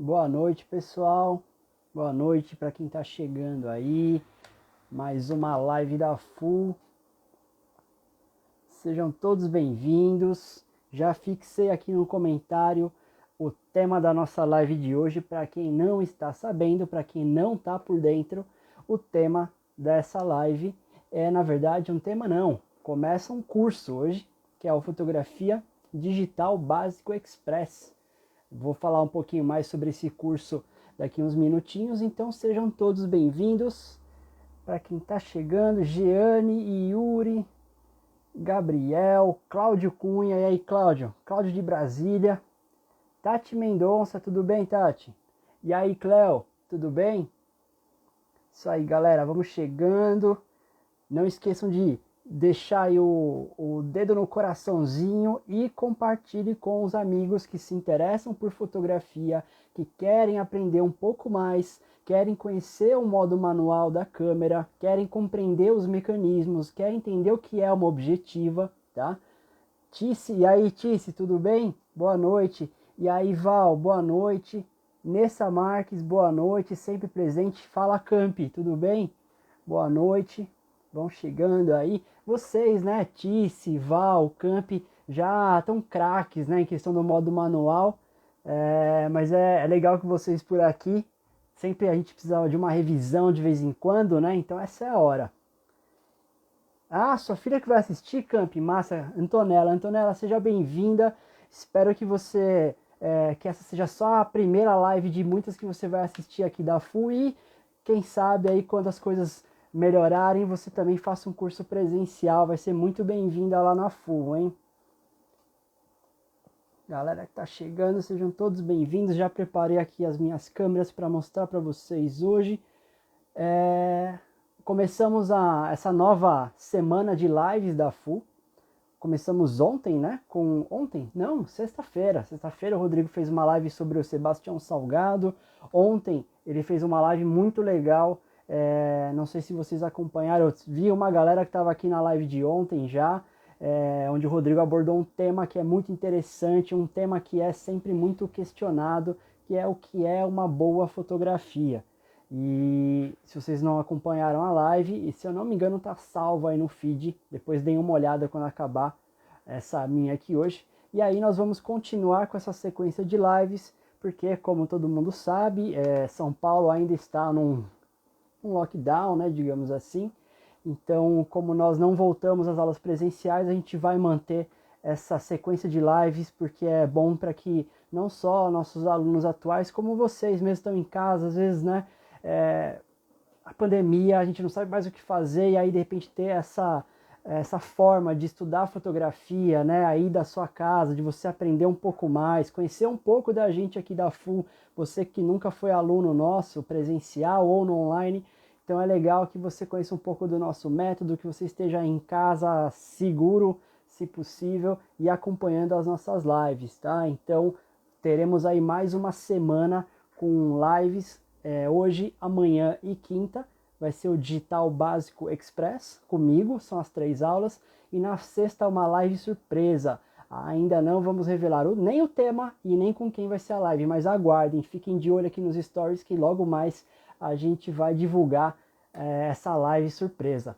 Boa noite, pessoal. Boa noite para quem está chegando aí. Mais uma live da Full. Sejam todos bem-vindos. Já fixei aqui no comentário o tema da nossa live de hoje. Para quem não está sabendo, para quem não está por dentro, o tema dessa live é, na verdade, um tema não. Começa um curso hoje, que é o Fotografia Digital Básico Express. Vou falar um pouquinho mais sobre esse curso daqui uns minutinhos, então sejam todos bem-vindos. Para quem está chegando, Jeane, Yuri, Gabriel, Cláudio Cunha, e aí Cláudio? Cláudio de Brasília, Tati Mendonça, tudo bem, Tati? E aí, Cléo, tudo bem? Isso aí, galera, vamos chegando. Não esqueçam de deixar aí o dedo no coraçãozinho e compartilhe com os amigos que se interessam por fotografia, que querem aprender um pouco mais, querem conhecer o modo manual da câmera, querem compreender os mecanismos, querem entender o que é uma objetiva, tá? Tice, e aí Tice, tudo bem? Boa noite. E aí Val, boa noite. Nessa Marques, boa noite, sempre presente. Fala Camp, tudo bem? Boa noite. Vão chegando aí. Vocês, né, Tice, Val, Camp, já estão craques, né, em questão do modo manual. Mas é legal que vocês por aqui. Sempre a gente precisava de uma revisão de vez em quando, né? Então essa é a hora. Ah, sua filha que vai assistir, Camp, massa, Antonella. Antonella, seja bem-vinda. Espero que você, que essa seja só a primeira live de muitas que você vai assistir aqui da FU e quem sabe aí quando as coisas melhorarem, você também faça um curso presencial. Vai ser muito bem-vinda lá na FU, hein? Galera que tá chegando, sejam todos bem-vindos. Já preparei aqui as minhas câmeras para mostrar para vocês hoje. Começamos essa nova semana de lives da FU. Começamos ontem, né? Ontem? Não, sexta-feira. Sexta-feira o Rodrigo fez uma live sobre o Sebastião Salgado. Ontem ele fez uma live muito legal. Não sei se vocês acompanharam. Eu vi uma galera que estava aqui na live de ontem já. Onde o Rodrigo abordou um tema que é muito interessante. Um tema que é sempre muito questionado. Que é o que é uma boa fotografia. E se vocês não acompanharam a live, e se eu não me engano tá salvo aí no feed, depois deem uma olhada quando acabar essa minha aqui hoje. E aí nós vamos continuar com essa sequência de lives, porque como todo mundo sabe, São Paulo ainda está num lockdown, né, digamos assim. Então, como nós não voltamos às aulas presenciais, a gente vai manter essa sequência de lives, porque é bom para que não só nossos alunos atuais, como vocês mesmo estão em casa, às vezes, né, a pandemia, a gente não sabe mais o que fazer, e aí de repente ter essa forma de estudar fotografia, né, aí da sua casa, de você aprender um pouco mais, conhecer um pouco da gente aqui da FU, você que nunca foi aluno nosso, presencial ou no online, então é legal que você conheça um pouco do nosso método, que você esteja em casa seguro, se possível, e acompanhando as nossas lives, tá? Então teremos aí mais uma semana com lives. Hoje, amanhã e quinta vai ser o Digital Básico Express comigo, são as 3 aulas, e na sexta uma live surpresa. Ainda não vamos revelar nem o tema e nem com quem vai ser a live, mas aguardem, fiquem de olho aqui nos stories que logo mais a gente vai divulgar essa live surpresa.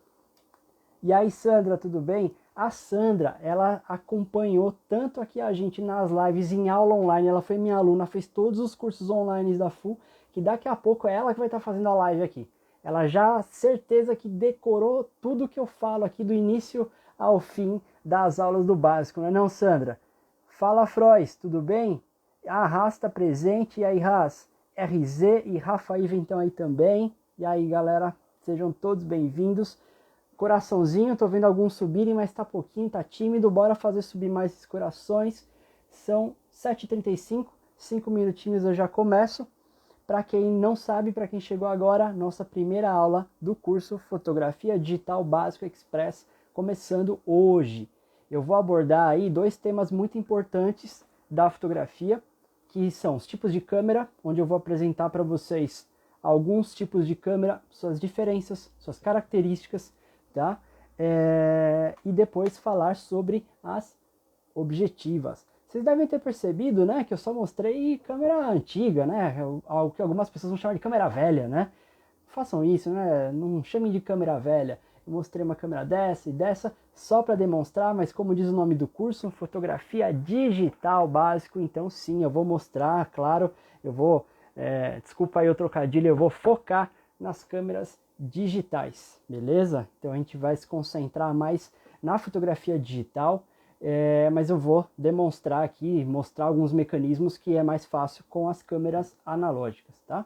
E aí, Sandra, tudo bem? A Sandra, ela acompanhou tanto aqui a gente nas lives em aula online, ela foi minha aluna, fez todos os cursos online da FU, que daqui a pouco é ela que vai estar fazendo a live aqui. Ela já certeza que decorou tudo que eu falo aqui do início ao fim das aulas do básico, não é não, Sandra? Fala, Frois, tudo bem? A Raz está presente, e aí, Raz? RZ e Rafa Iva então aí também. E aí, galera, sejam todos bem-vindos. Coraçãozinho, tô vendo alguns subirem, mas tá pouquinho, tá tímido. Bora fazer subir mais esses corações. São 7h35, 5 minutinhos eu já começo. Para quem não sabe, para quem chegou agora, nossa primeira aula do curso Fotografia Digital Básico Express, começando hoje. Eu vou abordar aí 2 temas muito importantes da fotografia, que são os tipos de câmera, onde eu vou apresentar para vocês alguns tipos de câmera, suas diferenças, suas características, tá? E depois falar sobre as objetivas. Vocês devem ter percebido, né, que eu só mostrei câmera antiga, né, algo que algumas pessoas vão chamar de câmera velha, né. Façam isso, né, não chamem de câmera velha. Eu mostrei uma câmera dessa e dessa só para demonstrar, mas como diz o nome do curso, fotografia digital básico, então sim, eu vou mostrar, claro, eu vou, desculpa aí o trocadilho, eu vou focar nas câmeras digitais, beleza? Então a gente vai se concentrar mais na fotografia digital, mas eu vou demonstrar aqui, mostrar alguns mecanismos que é mais fácil com as câmeras analógicas, tá?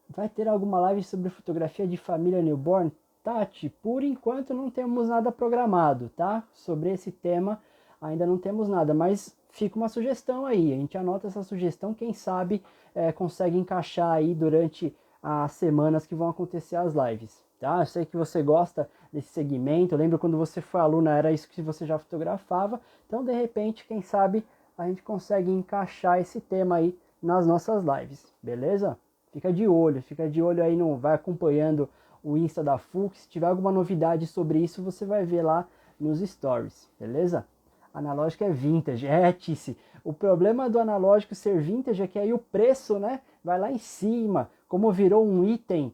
Vai ter alguma live sobre fotografia de família newborn? Tati, por enquanto não temos nada programado, tá? Sobre esse tema ainda não temos nada, mas fica uma sugestão aí, a gente anota essa sugestão, quem sabe consegue encaixar aí durante as semanas que vão acontecer as lives, tá? Eu sei que você gosta desse segmento, eu lembro quando você foi aluna, era isso que você já fotografava, então de repente, quem sabe a gente consegue encaixar esse tema aí nas nossas lives, beleza? Fica de olho aí, não vai acompanhando o Insta da FUC, se tiver alguma novidade sobre isso, você vai ver lá nos stories, beleza? Analógico é vintage, Tice. O problema do analógico ser vintage é que aí o preço, né, vai lá em cima. Como virou um item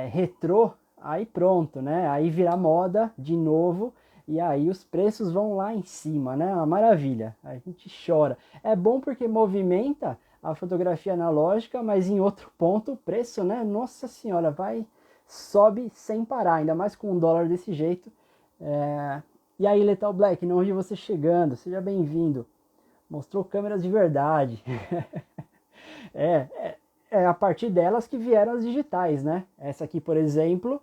retrô, aí pronto, né? Aí vira moda de novo e aí os preços vão lá em cima, né? Uma maravilha, a gente chora. É bom porque movimenta a fotografia analógica, mas em outro ponto o preço, né? Nossa senhora, sobe sem parar, ainda mais com um dólar desse jeito. E aí, Lethal Black, não vi você chegando, seja bem-vindo. Mostrou câmeras de verdade. é a partir delas que vieram as digitais, né? Essa aqui, por exemplo,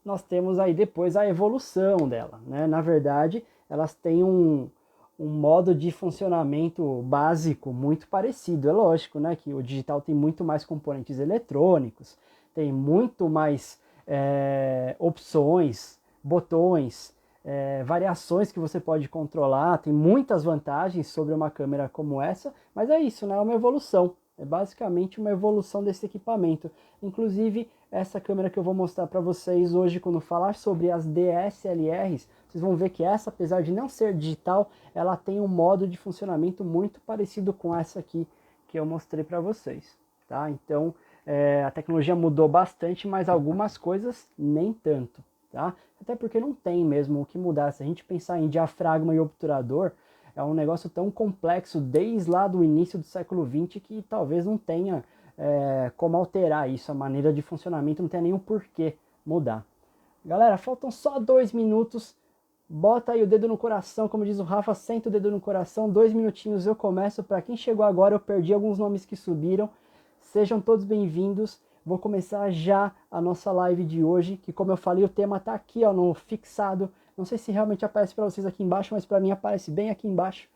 nós temos aí depois a evolução dela, né? Na verdade, elas têm um modo de funcionamento básico muito parecido. É lógico, né, que o digital tem muito mais componentes eletrônicos, tem muito mais opções, botões, variações que você pode controlar, tem muitas vantagens sobre uma câmera como essa, mas é isso, né, é uma evolução. É basicamente uma evolução desse equipamento. Inclusive, essa câmera que eu vou mostrar para vocês hoje, quando falar sobre as DSLRs, vocês vão ver que essa, apesar de não ser digital, ela tem um modo de funcionamento muito parecido com essa aqui que eu mostrei para vocês. Tá? Então, a tecnologia mudou bastante, mas algumas coisas nem tanto. Tá? Até porque não tem mesmo o que mudar. Se a gente pensar em diafragma e obturador, é um negócio tão complexo desde lá do início do século XX que talvez não tenha como alterar isso, a maneira de funcionamento não tem nenhum porquê mudar. Galera, faltam só 2 minutos, bota aí o dedo no coração, como diz o Rafa, senta o dedo no coração, 2 minutinhos eu começo. Para quem chegou agora, eu perdi alguns nomes que subiram, sejam todos bem-vindos. Vou começar já a nossa live de hoje, que como eu falei, o tema está aqui ó, no fixado. Não sei se realmente aparece para vocês aqui embaixo, mas para mim aparece bem aqui embaixo,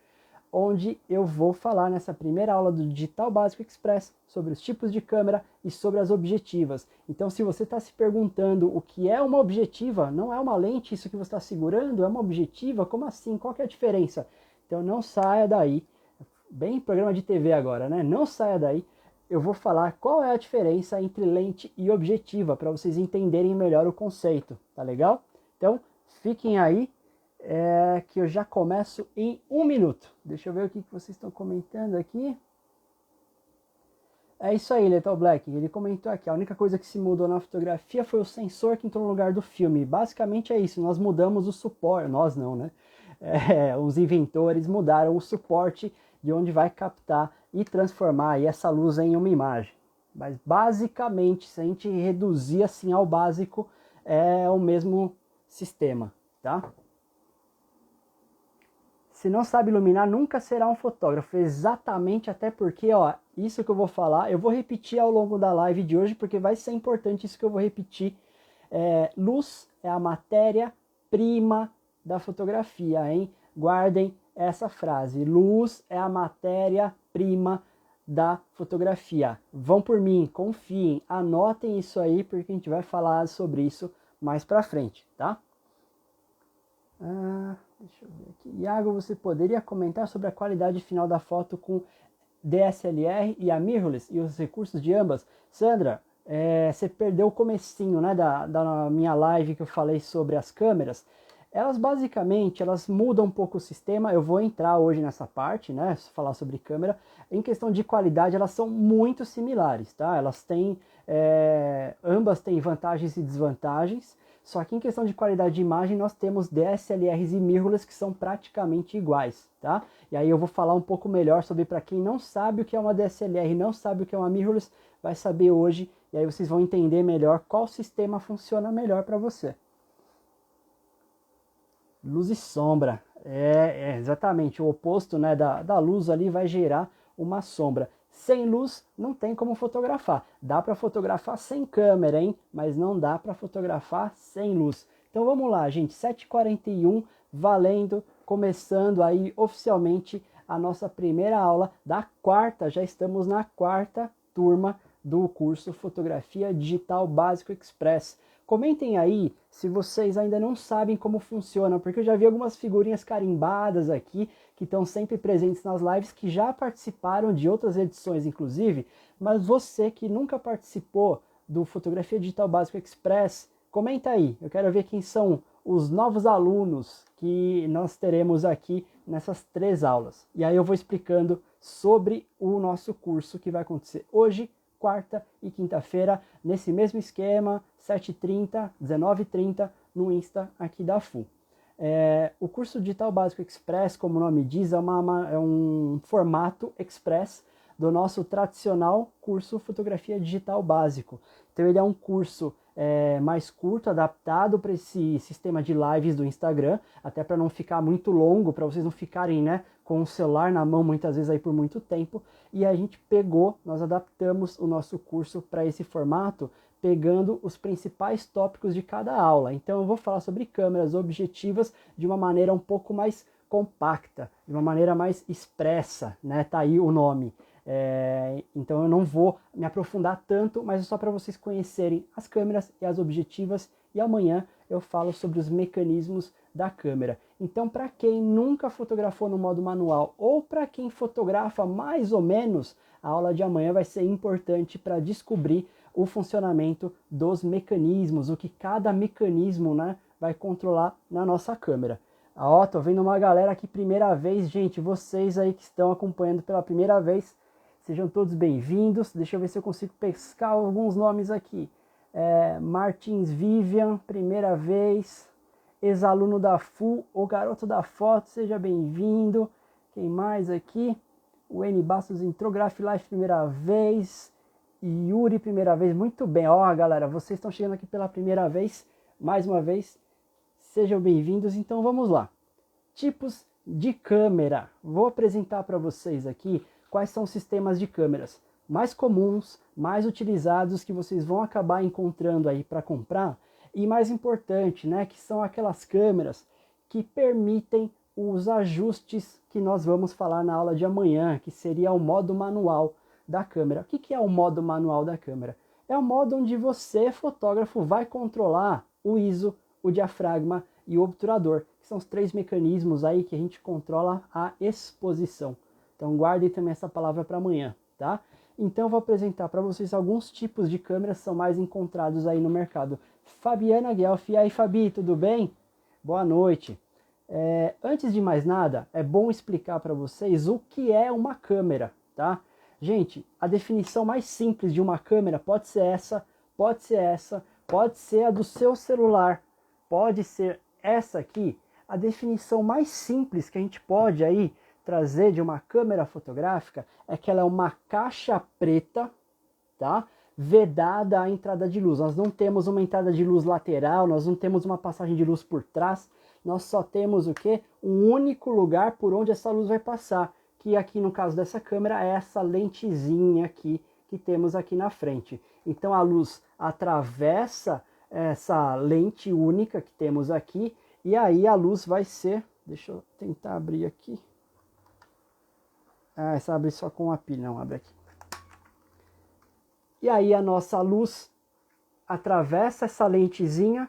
onde eu vou falar nessa primeira aula do Digital Básico Express sobre os tipos de câmera e sobre as objetivas. Então, se você está se perguntando o que é uma objetiva, não é uma lente isso que você está segurando, é uma objetiva? Como assim? Qual que é a diferença? Então, não saia daí. Bem programa de TV agora, né? Não saia daí. Eu vou falar qual é a diferença entre lente e objetiva, para vocês entenderem melhor o conceito, tá legal? Então, fiquem aí, que eu já começo em 1 minuto. Deixa eu ver o que vocês estão comentando aqui. É isso aí, Lethal Black. Ele comentou aqui, a única coisa que se mudou na fotografia foi o sensor que entrou no lugar do filme. Basicamente é isso, nós mudamos o suporte, nós não, né? Os inventores mudaram o suporte de onde vai captar e transformar aí essa luz em uma imagem. Mas basicamente, se a gente reduzir assim ao básico, é o mesmo sistema, tá? Se não sabe iluminar, nunca será um fotógrafo. Exatamente, até porque, ó, isso que eu vou falar, eu vou repetir ao longo da live de hoje, porque vai ser importante isso que eu vou repetir. Luz é a matéria-prima da fotografia, hein? Guardem essa frase. Luz é a matéria-prima da fotografia. Vão por mim, confiem, anotem isso aí, porque a gente vai falar sobre isso mais pra frente, tá? Deixa eu ver aqui. Iago, você poderia comentar sobre a qualidade final da foto com DSLR e a mirrorless e os recursos de ambas? Sandra, você perdeu o comecinho, né, da minha live que eu falei sobre as câmeras. Elas basicamente, elas mudam um pouco o sistema, eu vou entrar hoje nessa parte, né, falar sobre câmera. Em questão de qualidade, elas são muito similares, tá? Elas têm, ambas têm vantagens e desvantagens, só que em questão de qualidade de imagem, nós temos DSLRs e mirrorless que são praticamente iguais, tá? E aí eu vou falar um pouco melhor sobre, para quem não sabe o que é uma DSLR, não sabe o que é uma mirrorless, vai saber hoje, e aí vocês vão entender melhor qual sistema funciona melhor para você. Luz e sombra, exatamente, o oposto, né, da luz ali vai gerar uma sombra. Sem luz não tem como fotografar. Dá para fotografar sem câmera, hein? Mas não dá para fotografar sem luz. Então vamos lá, gente, 7h41, valendo, começando aí oficialmente a nossa primeira aula da quarta. Já estamos na quarta turma do curso Fotografia Digital Básico Express. Comentem aí se vocês ainda não sabem como funciona, porque eu já vi algumas figurinhas carimbadas aqui, que estão sempre presentes nas lives, que já participaram de outras edições, inclusive, mas você que nunca participou do Fotografia Digital Básico Express, comenta aí, eu quero ver quem são os novos alunos que nós teremos aqui nessas 3 aulas. E aí eu vou explicando sobre o nosso curso que vai acontecer hoje, quarta e quinta-feira, nesse mesmo esquema, 7h30, 19h30, no Insta aqui da FU. O curso Digital Básico Express, como o nome diz, é um formato express do nosso tradicional curso Fotografia Digital Básico. Então ele é um curso mais curto, adaptado para esse sistema de lives do Instagram, até para não ficar muito longo, para vocês não ficarem, né, com o celular na mão muitas vezes aí por muito tempo. E a gente nós adaptamos o nosso curso para esse formato, pegando os principais tópicos de cada aula. Então eu vou falar sobre câmeras objetivas de uma maneira um pouco mais compacta, de uma maneira mais expressa, né? Tá aí o nome. Então eu não vou me aprofundar tanto, mas é só para vocês conhecerem as câmeras e as objetivas, e amanhã eu falo sobre os mecanismos da câmera. Então, para quem nunca fotografou no modo manual, ou para quem fotografa mais ou menos, a aula de amanhã vai ser importante para descobrir o funcionamento dos mecanismos, o que cada mecanismo, né, vai controlar na nossa câmera. Ó, tô vendo uma galera aqui primeira vez, gente, vocês aí que estão acompanhando pela primeira vez, sejam todos bem-vindos. Deixa eu ver se eu consigo pescar alguns nomes aqui. Martins Vivian, primeira vez. Ex-aluno da FU, o garoto da foto, seja bem-vindo. Quem mais aqui? O N Bastos entrou, Graph Life, primeira vez. Yuri, primeira vez. Muito bem, ó, galera, vocês estão chegando aqui pela primeira vez. Mais uma vez, sejam bem-vindos. Então vamos lá. Tipos de câmera. Vou apresentar para vocês aqui quais são os sistemas de câmeras mais comuns, mais utilizados, que vocês vão acabar encontrando aí para comprar, e mais importante, né, que são aquelas câmeras que permitem os ajustes que nós vamos falar na aula de amanhã, que seria o modo manual da câmera. O que é o modo manual da câmera? É o modo onde você, fotógrafo, vai controlar o ISO, o diafragma e o obturador, que são os 3 mecanismos aí que a gente controla a exposição. Então guardem também essa palavra para amanhã, tá? Então eu vou apresentar para vocês alguns tipos de câmeras que são mais encontrados aí no mercado. Fabiana Guelph, e aí Fabi, tudo bem? Boa noite. Antes de mais nada, é bom explicar para vocês o que é uma câmera, tá? Gente, a definição mais simples de uma câmera pode ser essa, pode ser essa, pode ser a do seu celular, pode ser essa aqui. A definição mais simples que a gente pode aí trazer de uma câmera fotográfica é que ela é uma caixa preta, tá? Vedada à entrada de luz. Nós não temos uma entrada de luz lateral, nós não temos uma passagem de luz por trás, nós só temos o quê? Um único lugar por onde essa luz vai passar, que aqui no caso dessa câmera é essa lentezinha aqui que temos aqui na frente. Então a luz atravessa essa lente única que temos aqui, e aí a luz vai ser, deixa eu tentar abrir aqui. Essa abre só com a pilha, não abre aqui. E aí a nossa luz atravessa essa lentezinha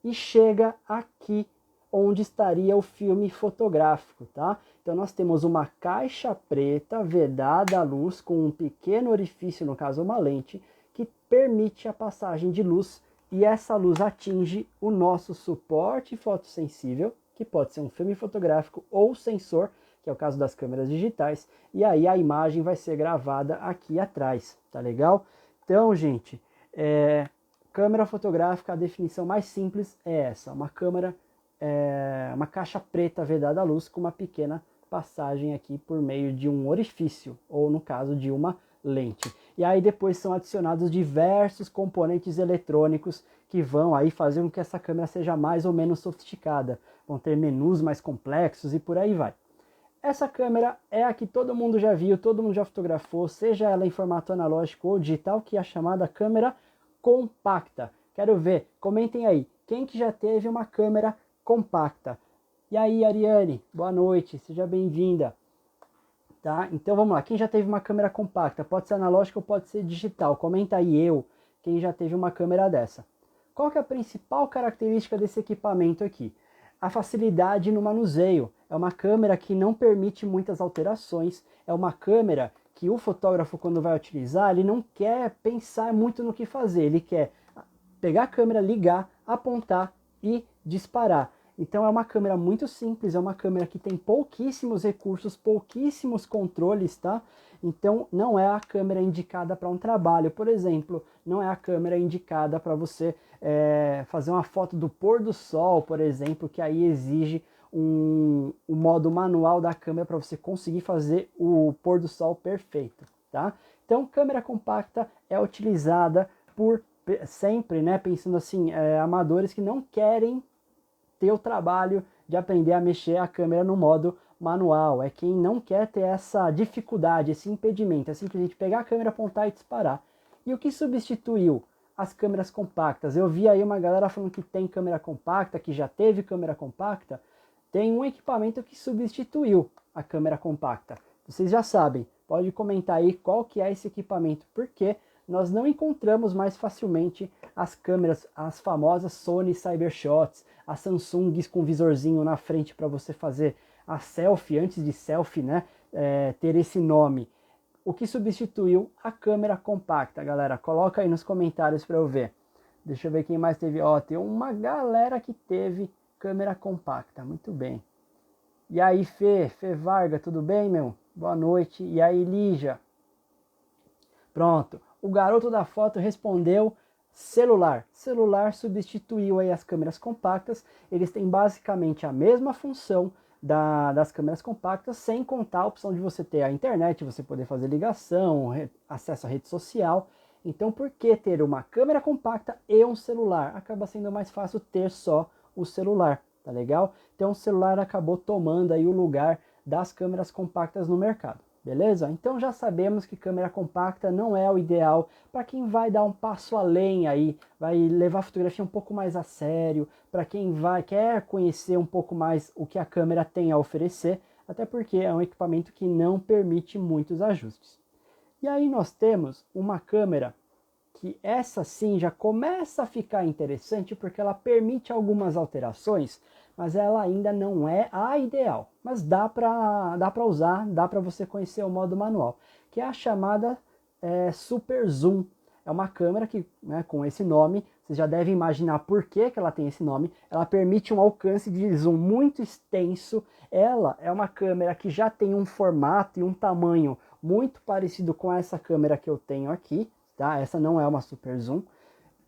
e chega aqui onde estaria o filme fotográfico, tá? Então nós temos uma caixa preta vedada à luz com um pequeno orifício, no caso uma lente, que permite a passagem de luz e essa luz atinge o nosso suporte fotossensível, que pode ser um filme fotográfico ou sensor, que é o caso das câmeras digitais, e aí a imagem vai ser gravada aqui atrás, tá legal? Então, gente, câmera fotográfica, a definição mais simples é essa, uma câmera, uma caixa preta vedada à luz com uma pequena passagem aqui por meio de um orifício, ou no caso de uma lente. E aí depois são adicionados diversos componentes eletrônicos que vão aí fazer com que essa câmera seja mais ou menos sofisticada. Vão ter menus mais complexos e por aí vai. Essa câmera é a que todo mundo já viu, todo mundo já fotografou, seja ela em formato analógico ou digital, que é a chamada câmera compacta. Quero ver, comentem aí, quem que já teve uma câmera compacta? E aí, Ariane, boa noite, seja bem-vinda. Tá? Então vamos lá, quem já teve uma câmera compacta? Pode ser analógica ou pode ser digital? Comenta aí quem já teve uma câmera dessa. Qual que é a principal característica desse equipamento aqui? A facilidade no manuseio. É uma câmera que não permite muitas alterações, é uma câmera que o fotógrafo, quando vai utilizar, ele não quer pensar muito no que fazer, ele quer pegar a câmera, ligar, apontar e disparar. Então é uma câmera muito simples, é uma câmera que tem pouquíssimos recursos, pouquíssimos controles, tá? Então não é a câmera indicada para um trabalho, por exemplo, não é a câmera indicada para você fazer uma foto do pôr do sol, por exemplo, que aí exige um modo manual da câmera para você conseguir fazer o pôr do sol perfeito, tá? Então câmera compacta é utilizada por sempre, né, pensando assim, amadores que não querem ter o trabalho de aprender a mexer a câmera no modo manual. É quem não quer ter essa dificuldade, esse impedimento, é simplesmente pegar a câmera, apontar e disparar. E o que substituiu as câmeras compactas? Eu vi aí uma galera falando que tem câmera compacta, que já teve câmera compacta. Tem um equipamento que substituiu a câmera compacta. Vocês já sabem, pode comentar aí qual que é esse equipamento, porque nós não encontramos mais facilmente as câmeras, as famosas Sony Cybershots, as Samsungs com visorzinho na frente para você fazer a selfie, antes de selfie, né, ter esse nome. O que substituiu a câmera compacta, galera? Coloca aí nos comentários para eu ver. Deixa eu ver quem mais teve. Ó, tem uma galera que teve câmera compacta, muito bem. E aí, Fê Varga, tudo bem, meu? Boa noite. E aí, Lígia? Pronto. O garoto da foto respondeu celular. Celular substituiu aí as câmeras compactas. Eles têm basicamente a mesma função das câmeras compactas, sem contar a opção de você ter a internet, você poder fazer ligação, acesso à rede social. Então, por que ter uma câmera compacta e um celular? Acaba sendo mais fácil ter só o celular, tá legal? Então, o celular acabou tomando aí o lugar das câmeras compactas no mercado. Beleza? Então já sabemos que câmera compacta não é o ideal para quem vai dar um passo além aí, vai levar a fotografia um pouco mais a sério, para quem quer conhecer um pouco mais o que a câmera tem a oferecer, até porque é um equipamento que não permite muitos ajustes. E aí nós temos uma câmera que essa sim já começa a ficar interessante porque ela permite algumas alterações, mas ela ainda não é a ideal. Mas dá para usar, dá para você conhecer o modo manual, que é a chamada Super Zoom. É uma câmera que, né, com esse nome, você já deve imaginar por que ela tem esse nome. Ela permite um alcance de zoom muito extenso. Ela é uma câmera que já tem um formato e um tamanho muito parecido com essa câmera que eu tenho aqui. Tá? Essa não é uma Super Zoom.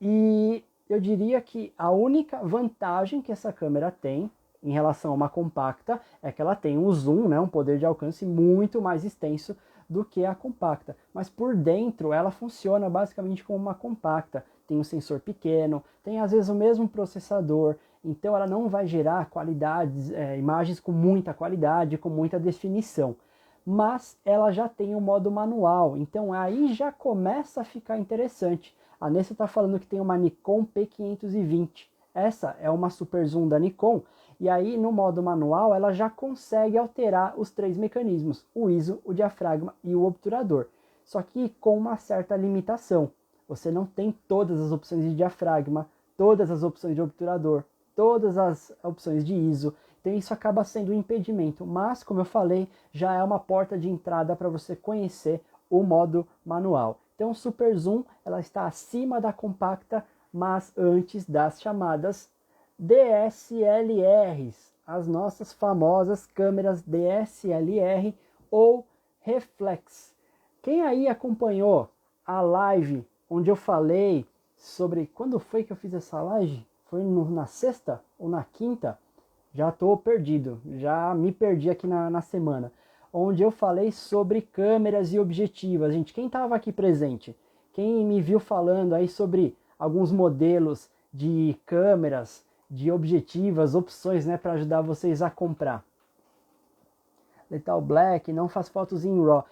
E eu diria que a única vantagem que essa câmera tem em relação a uma compacta é que ela tem um zoom, né, um poder de alcance muito mais extenso do que a compacta. Mas por dentro ela funciona basicamente como uma compacta. Tem um sensor pequeno, tem às vezes o mesmo processador, então ela não vai gerar imagens com muita qualidade, com muita definição. Mas ela já tem o modo manual, então aí já começa a ficar interessante. A Nessa está falando que tem uma Nikon P520. Essa é uma Super Zoom da Nikon, e aí no modo manual ela já consegue alterar os três mecanismos, o ISO, o diafragma e o obturador. Só que com uma certa limitação. Você não tem todas as opções de diafragma, todas as opções de obturador, todas as opções de ISO. Então isso acaba sendo um impedimento, mas como eu falei, já é uma porta de entrada para você conhecer o modo manual. Então o Super Zoom ela está acima da compacta mas antes das chamadas DSLRs, as nossas famosas câmeras DSLR ou reflex. Quem aí acompanhou a live onde eu falei sobre... Quando foi que eu fiz essa live? Foi na sexta ou na quinta? Já estou perdido, já me perdi aqui na semana. Onde eu falei sobre câmeras e objetivas. Gente, quem estava aqui presente? Quem me viu falando aí sobre alguns modelos de câmeras, de objetivas, opções, né, para ajudar vocês a comprar? Lethal Black não faz fotos em RAW.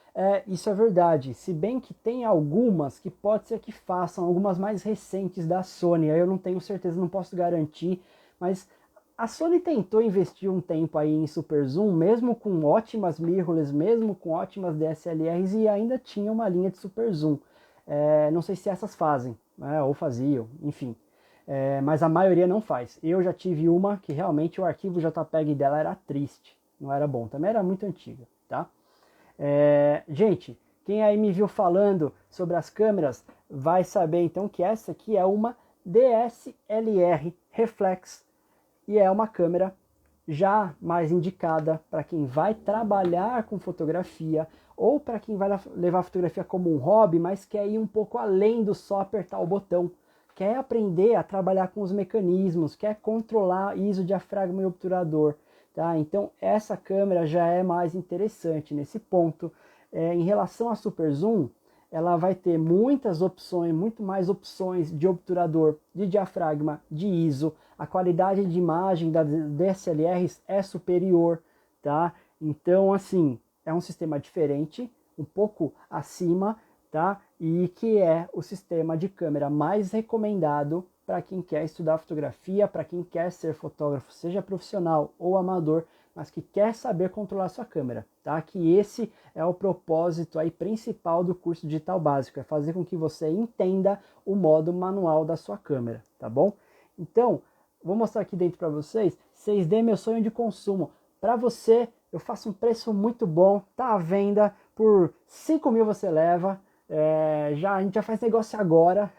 Isso é verdade. Se bem que tem algumas que pode ser que façam, algumas mais recentes da Sony. Aí eu não tenho certeza, não posso garantir, mas a Sony tentou investir um tempo aí em Super Zoom, mesmo com ótimas mirrorless, mesmo com ótimas DSLRs, e ainda tinha uma linha de Super Zoom. Não sei se essas fazem, né, ou faziam, enfim. Mas a maioria não faz. Eu já tive uma que realmente o arquivo JPEG dela era triste, não era bom, também era muito antiga, tá? Gente, quem aí me viu falando sobre as câmeras vai saber então que essa aqui é uma DSLR Reflex, e é uma câmera já mais indicada para quem vai trabalhar com fotografia ou para quem vai levar a fotografia como um hobby, mas quer ir um pouco além do só apertar o botão, quer aprender a trabalhar com os mecanismos, quer controlar ISO, diafragma e obturador. Tá? Então essa câmera já é mais interessante nesse ponto. Em relação a Super Zoom, ela vai ter muitas opções, muito mais opções de obturador, de diafragma, de ISO. A qualidade de imagem das DSLRs é superior, tá? Então, assim, é um sistema diferente, um pouco acima, tá? E que é o sistema de câmera mais recomendado para quem quer estudar fotografia, para quem quer ser fotógrafo, seja profissional ou amador, mas que quer saber controlar sua câmera, tá? Que esse é o propósito aí principal do curso digital básico, é fazer com que você entenda o modo manual da sua câmera, tá bom? Então, vou mostrar aqui dentro para vocês, 6D meu sonho de consumo. Para você, eu faço um preço muito bom, tá à venda, por 5 mil você leva, a gente já faz negócio agora.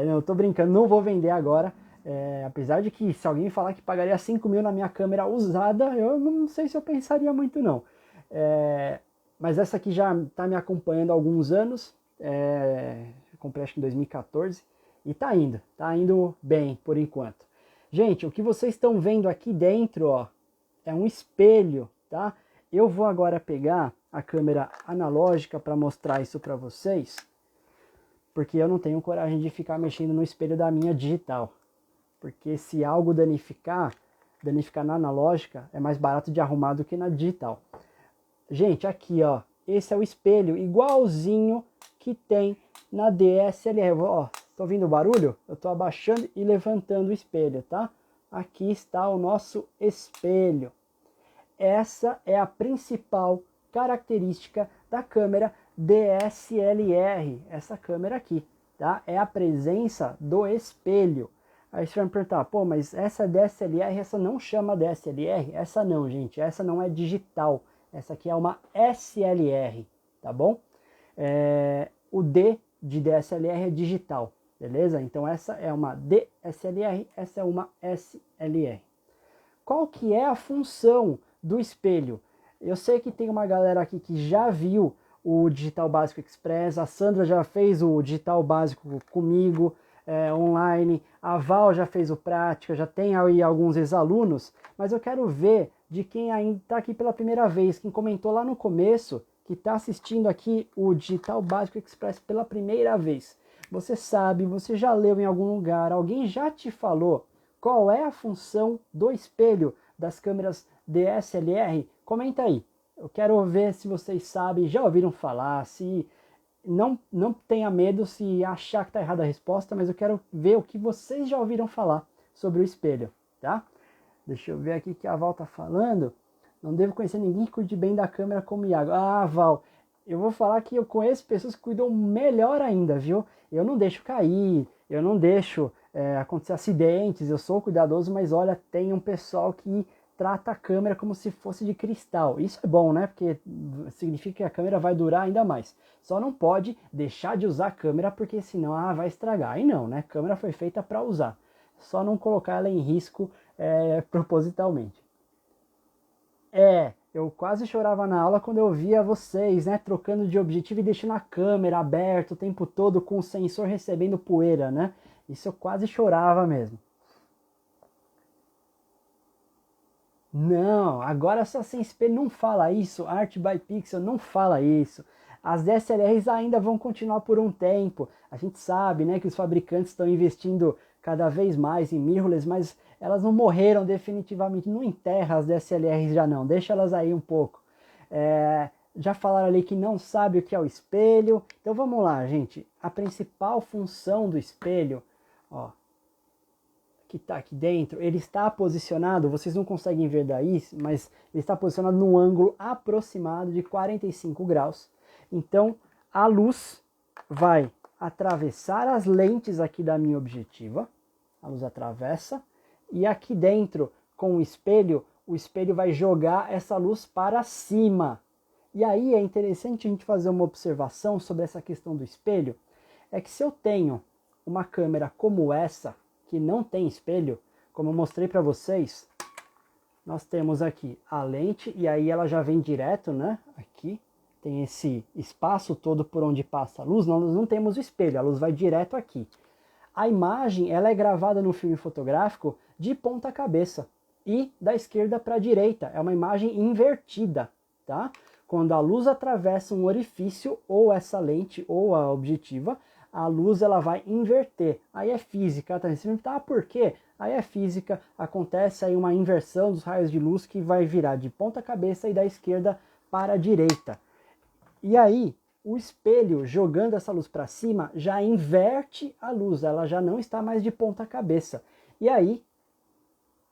Não, tô brincando, não vou vender agora. Apesar de que se alguém falar que pagaria 5 mil na minha câmera usada, eu não sei se eu pensaria muito não. Mas essa aqui já está me acompanhando há alguns anos, comprei acho que em 2014, e tá indo bem por enquanto. Gente, o que vocês estão vendo aqui dentro, ó, é um espelho, tá? Eu vou agora pegar a câmera analógica para mostrar isso para vocês, porque eu não tenho coragem de ficar mexendo no espelho da minha digital. Porque se algo danificar na analógica, é mais barato de arrumar do que na digital. Gente, aqui ó, esse é o espelho igualzinho que tem na DSLR. Ó, tô ouvindo o barulho? Eu tô abaixando e levantando o espelho, tá? Aqui está o nosso espelho. Essa é a principal característica da câmera DSLR, essa câmera aqui, tá? É a presença do espelho. Aí você vai me perguntar, pô, mas essa DSLR, essa não chama DSLR? Essa não, gente, essa não é digital, essa aqui é uma SLR, tá bom? O D de DSLR é digital, beleza? Então essa é uma DSLR, essa é uma SLR. Qual que é a função do espelho? Eu sei que tem uma galera aqui que já viu o Digital Básico Express, a Sandra já fez o Digital Básico comigo, online, a Val já fez o prática, já tem aí alguns ex-alunos, mas eu quero ver de quem ainda está aqui pela primeira vez, quem comentou lá no começo, que está assistindo aqui o Digital Básico Express pela primeira vez. Você sabe, você já leu em algum lugar, alguém já te falou qual é a função do espelho das câmeras DSLR? Comenta aí. Eu quero ver se vocês sabem, já ouviram falar, se não tenha medo se achar que está errada a resposta, mas eu quero ver o que vocês já ouviram falar sobre o espelho, tá? Deixa eu ver aqui que a Val tá falando. Não devo conhecer ninguém que cuide bem da câmera como o Iago. Ah, Val, eu vou falar que eu conheço pessoas que cuidam melhor ainda, viu? Eu não deixo cair, eu não deixo acontecer acidentes, eu sou cuidadoso, mas olha, tem um pessoal que trata a câmera como se fosse de cristal. Isso é bom, né? Porque significa que a câmera vai durar ainda mais. Só não pode deixar de usar a câmera porque senão vai estragar. Aí não, né? A câmera foi feita para usar. Só não colocar ela em risco propositalmente. Eu quase chorava na aula quando eu via vocês, né, trocando de objetivo e deixando a câmera aberta o tempo todo com o sensor recebendo poeira, né? Isso eu quase chorava mesmo. Não, agora só sem espelho não fala isso, Art by Pixel não fala isso. As DSLRs ainda vão continuar por um tempo. A gente sabe, né, que os fabricantes estão investindo cada vez mais em mirrorless, mas elas não morreram definitivamente. Não enterra as DSLRs já não, deixa elas aí um pouco. Já falaram ali que não sabe o que é o espelho. Então vamos lá, gente. A principal função do espelho, ó, que está aqui dentro, ele está posicionado, vocês não conseguem ver daí, mas ele está posicionado num ângulo aproximado de 45 graus. Então, a luz vai atravessar as lentes aqui da minha objetiva, a luz atravessa, e aqui dentro, com o espelho vai jogar essa luz para cima. E aí é interessante a gente fazer uma observação sobre essa questão do espelho, é que se eu tenho uma câmera como essa, que não tem espelho, como eu mostrei para vocês, nós temos aqui a lente e aí ela já vem direto, né? Aqui tem esse espaço todo por onde passa a luz, nós não temos o espelho, a luz vai direto aqui. A imagem ela é gravada no filme fotográfico de ponta cabeça e da esquerda para a direita, é uma imagem invertida, tá? Quando a luz atravessa um orifício ou essa lente ou a objetiva, a luz ela vai inverter. Aí é física, tá? Você pergunta, por quê? Aí é física, acontece aí uma inversão dos raios de luz que vai virar de ponta cabeça e da esquerda para a direita. E aí, o espelho jogando essa luz para cima já inverte a luz, ela já não está mais de ponta cabeça. E aí,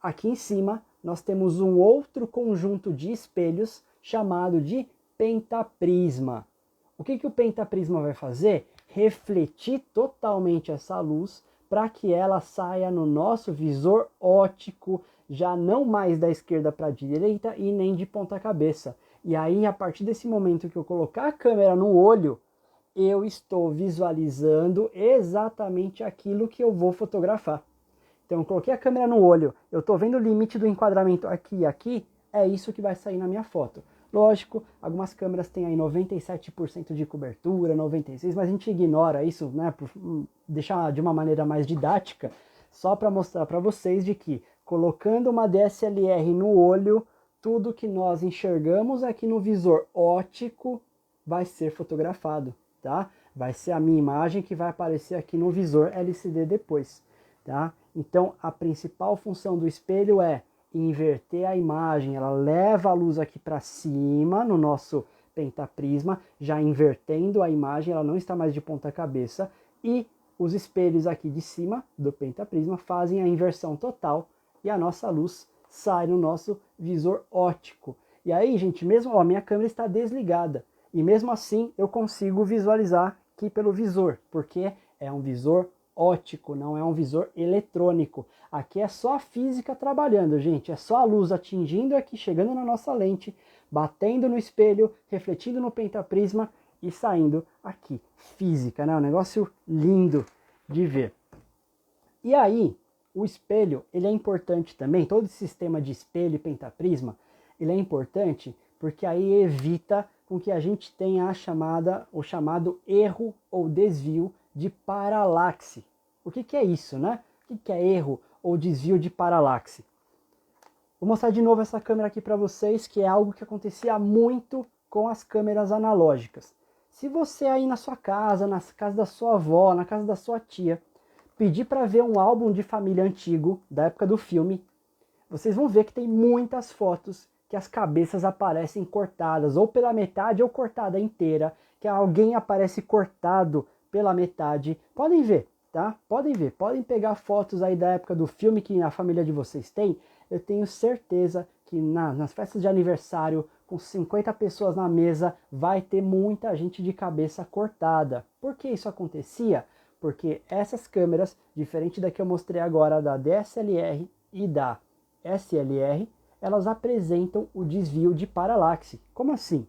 aqui em cima, nós temos um outro conjunto de espelhos chamado de pentaprisma. O que o pentaprisma vai fazer? Refletir totalmente essa luz para que ela saia no nosso visor óptico, já não mais da esquerda para a direita e nem de ponta cabeça. E aí, a partir desse momento que eu colocar a câmera no olho, eu estou visualizando exatamente aquilo que eu vou fotografar. Então, eu coloquei a câmera no olho, eu estou vendo o limite do enquadramento aqui e aqui, é isso que vai sair na minha foto. Lógico, algumas câmeras têm aí 97% de cobertura, 96%, mas a gente ignora isso, né, por deixar de uma maneira mais didática, só para mostrar para vocês de que, colocando uma DSLR no olho, tudo que nós enxergamos aqui no visor óptico vai ser fotografado, tá? Vai ser a minha imagem que vai aparecer aqui no visor LCD depois, tá? Então, a principal função do espelho é inverter a imagem, ela leva a luz aqui para cima no nosso pentaprisma, já invertendo a imagem, ela não está mais de ponta cabeça, e os espelhos aqui de cima do pentaprisma fazem a inversão total e a nossa luz sai no nosso visor óptico. E aí, gente, mesmo, ó, minha câmera está desligada, e mesmo assim eu consigo visualizar aqui pelo visor, porque é um visor óptico, não é um visor eletrônico. Aqui é só a física trabalhando, gente. É só a luz atingindo aqui, chegando na nossa lente, batendo no espelho, refletindo no pentaprisma e saindo aqui. Física, né? Um negócio lindo de ver. E aí, o espelho, ele é importante também, todo esse sistema de espelho e pentaprisma, ele é importante porque aí evita com que a gente tenha o chamado erro ou desvio de paralaxe. O que é isso, né? O que é erro ou desvio de paralaxe? Vou mostrar de novo essa câmera aqui para vocês, que é algo que acontecia muito com as câmeras analógicas. Se você aí na sua casa, na casa da sua avó, na casa da sua tia, pedir para ver um álbum de família antigo, da época do filme, vocês vão ver que tem muitas fotos que as cabeças aparecem cortadas, ou pela metade ou cortada inteira, que alguém aparece cortado pela metade. Podem ver, tá? Podem ver, podem pegar fotos aí da época do filme que a família de vocês tem. Eu tenho certeza que nas festas de aniversário, com 50 pessoas na mesa, vai ter muita gente de cabeça cortada. Por que isso acontecia? Porque essas câmeras, diferente da que eu mostrei agora da DSLR e da SLR, elas apresentam o desvio de paralaxe. Como assim?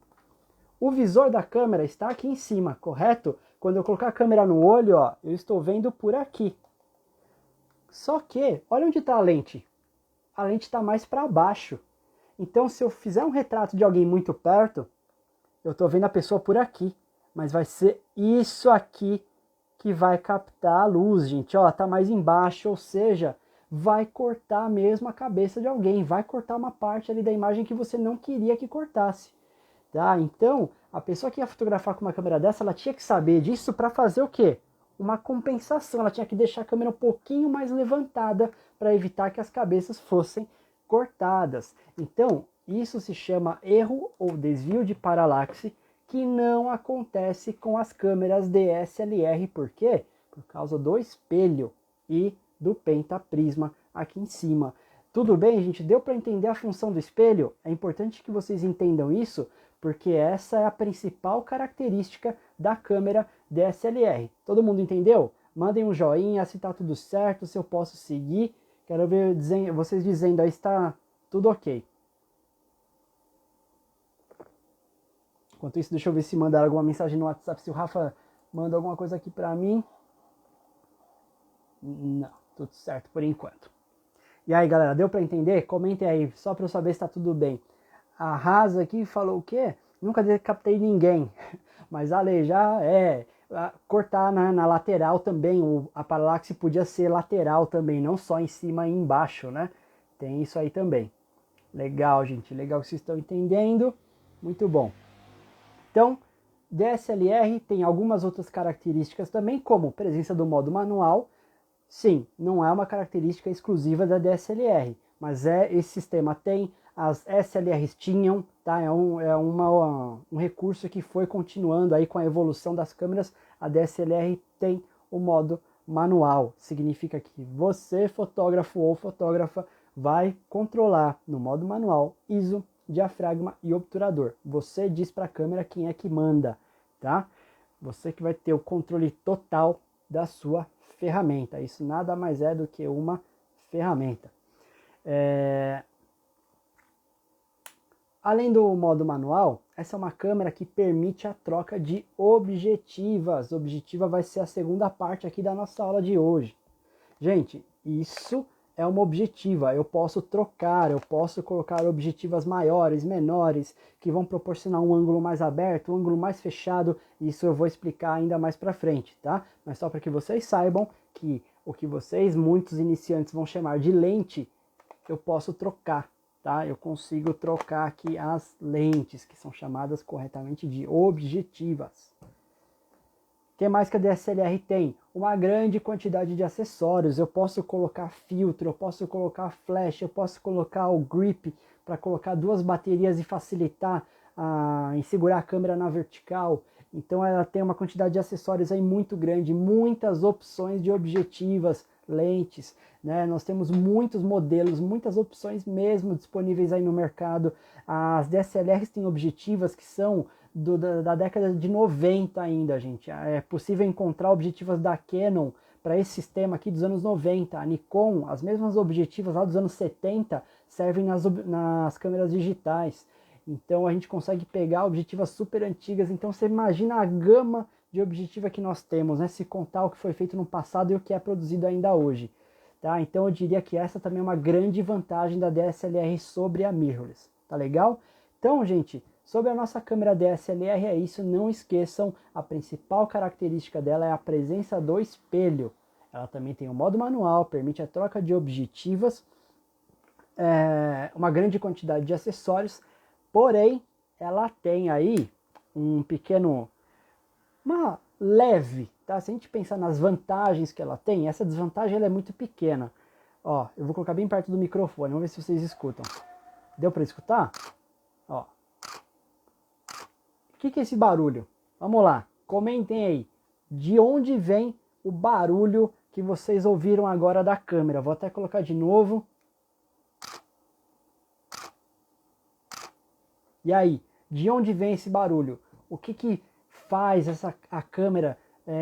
O visor da câmera está aqui em cima, correto? Quando eu colocar a câmera no olho, ó, eu estou vendo por aqui. Só que, olha onde está a lente. A lente está mais para baixo. Então, se eu fizer um retrato de alguém muito perto, eu estou vendo a pessoa por aqui. Mas vai ser isso aqui que vai captar a luz, gente. Ó, tá mais embaixo, ou seja, vai cortar mesmo a cabeça de alguém. Vai cortar uma parte ali da imagem que você não queria que cortasse. Tá? Então, a pessoa que ia fotografar com uma câmera dessa, ela tinha que saber disso para fazer o quê? Uma compensação. Ela tinha que deixar a câmera um pouquinho mais levantada para evitar que as cabeças fossem cortadas. Então, isso se chama erro ou desvio de paralaxe, que não acontece com as câmeras DSLR. Por quê? Por causa do espelho e do pentaprisma aqui em cima. Tudo bem, gente? Deu para entender a função do espelho? É importante que vocês entendam isso, porque essa é a principal característica da câmera DSLR. Todo mundo entendeu? Mandem um joinha se está tudo certo, se eu posso seguir. Quero ver vocês dizendo aí se está tudo ok. Enquanto isso, deixa eu ver se mandaram alguma mensagem no WhatsApp, se o Rafa manda alguma coisa aqui para mim. Não, tudo certo por enquanto. E aí, galera, deu para entender? Comentem aí, só para eu saber se está tudo bem. A Rasa aqui falou o quê? Nunca decapitei ninguém, mas alejar cortar na lateral também. A paralaxe podia ser lateral também, não só em cima e embaixo, né? Tem isso aí também. Legal, gente, legal que vocês estão entendendo. Muito bom. Então, DSLR tem algumas outras características também, como presença do modo manual. Sim, não é uma característica exclusiva da DSLR, mas esse sistema tem, as SLRs tinham, tá? Um recurso que foi continuando aí com a evolução das câmeras. A DSLR tem o modo manual, significa que você, fotógrafo ou fotógrafa, vai controlar no modo manual ISO, diafragma e obturador. Você diz para a câmera quem é que manda, tá? Você que vai ter o controle total da sua ferramenta. Isso nada mais é do que uma ferramenta. Além do modo manual, essa é uma câmera que permite a troca de objetivas. Objetiva vai ser a segunda parte aqui da nossa aula de hoje. Gente, isso é uma objetiva. Eu posso trocar, eu posso colocar objetivas maiores, menores, que vão proporcionar um ângulo mais aberto, um ângulo mais fechado. Isso eu vou explicar ainda mais para frente, tá? Mas só para que vocês saibam que o que vocês, muitos iniciantes, vão chamar de lente, eu posso trocar, tá? Eu consigo trocar aqui as lentes, que são chamadas corretamente de objetivas. O que mais que a DSLR tem? Uma grande quantidade de acessórios. Eu posso colocar filtro, eu posso colocar flash, eu posso colocar o grip para colocar duas baterias e facilitar em segurar a câmera na vertical. Então ela tem uma quantidade de acessórios aí muito grande, muitas opções de objetivas, lentes, né? Nós temos muitos modelos, muitas opções mesmo disponíveis aí no mercado. As DSLRs têm objetivas que são da década de 90 ainda, gente. É possível encontrar objetivas da Canon para esse sistema aqui dos anos 90. A Nikon, as mesmas objetivas lá dos anos 70 servem nas câmeras digitais. Então a gente consegue pegar objetivas super antigas. Então você imagina a gama de objetiva que nós temos, né? Se contar o que foi feito no passado e o que é produzido ainda hoje. Tá? Então eu diria que essa também é uma grande vantagem da DSLR sobre a mirrorless. Tá legal? Então, gente, sobre a nossa câmera DSLR é isso. Não esqueçam, a principal característica dela é a presença do espelho. Ela também tem o modo manual, permite a troca de objetivas, uma grande quantidade de acessórios. Porém, ela tem aí uma leve, tá? Se a gente pensar nas vantagens que ela tem, essa desvantagem ela é muito pequena. Ó, eu vou colocar bem perto do microfone, vamos ver se vocês escutam. Deu para escutar? Ó. O que é esse barulho? Vamos lá, comentem aí. De onde vem o barulho que vocês ouviram agora da câmera? Vou até colocar de novo. E aí, de onde vem esse barulho? O que faz a câmera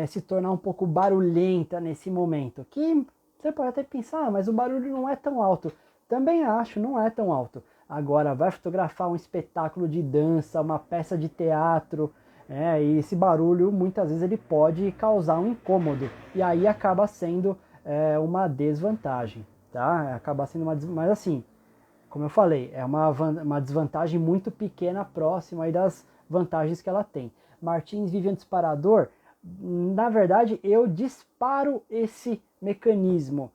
se tornar um pouco barulhenta nesse momento? Que você pode até pensar, mas o barulho não é tão alto. Também acho, não é tão alto. Agora, vai fotografar um espetáculo de dança, uma peça de teatro, e esse barulho muitas vezes ele pode causar um incômodo e aí acaba sendo uma desvantagem, tá? Acaba sendo mas assim, como eu falei, é uma desvantagem muito pequena próxima aí das vantagens que ela tem. Martins Vivian disparador, na verdade eu disparo esse mecanismo,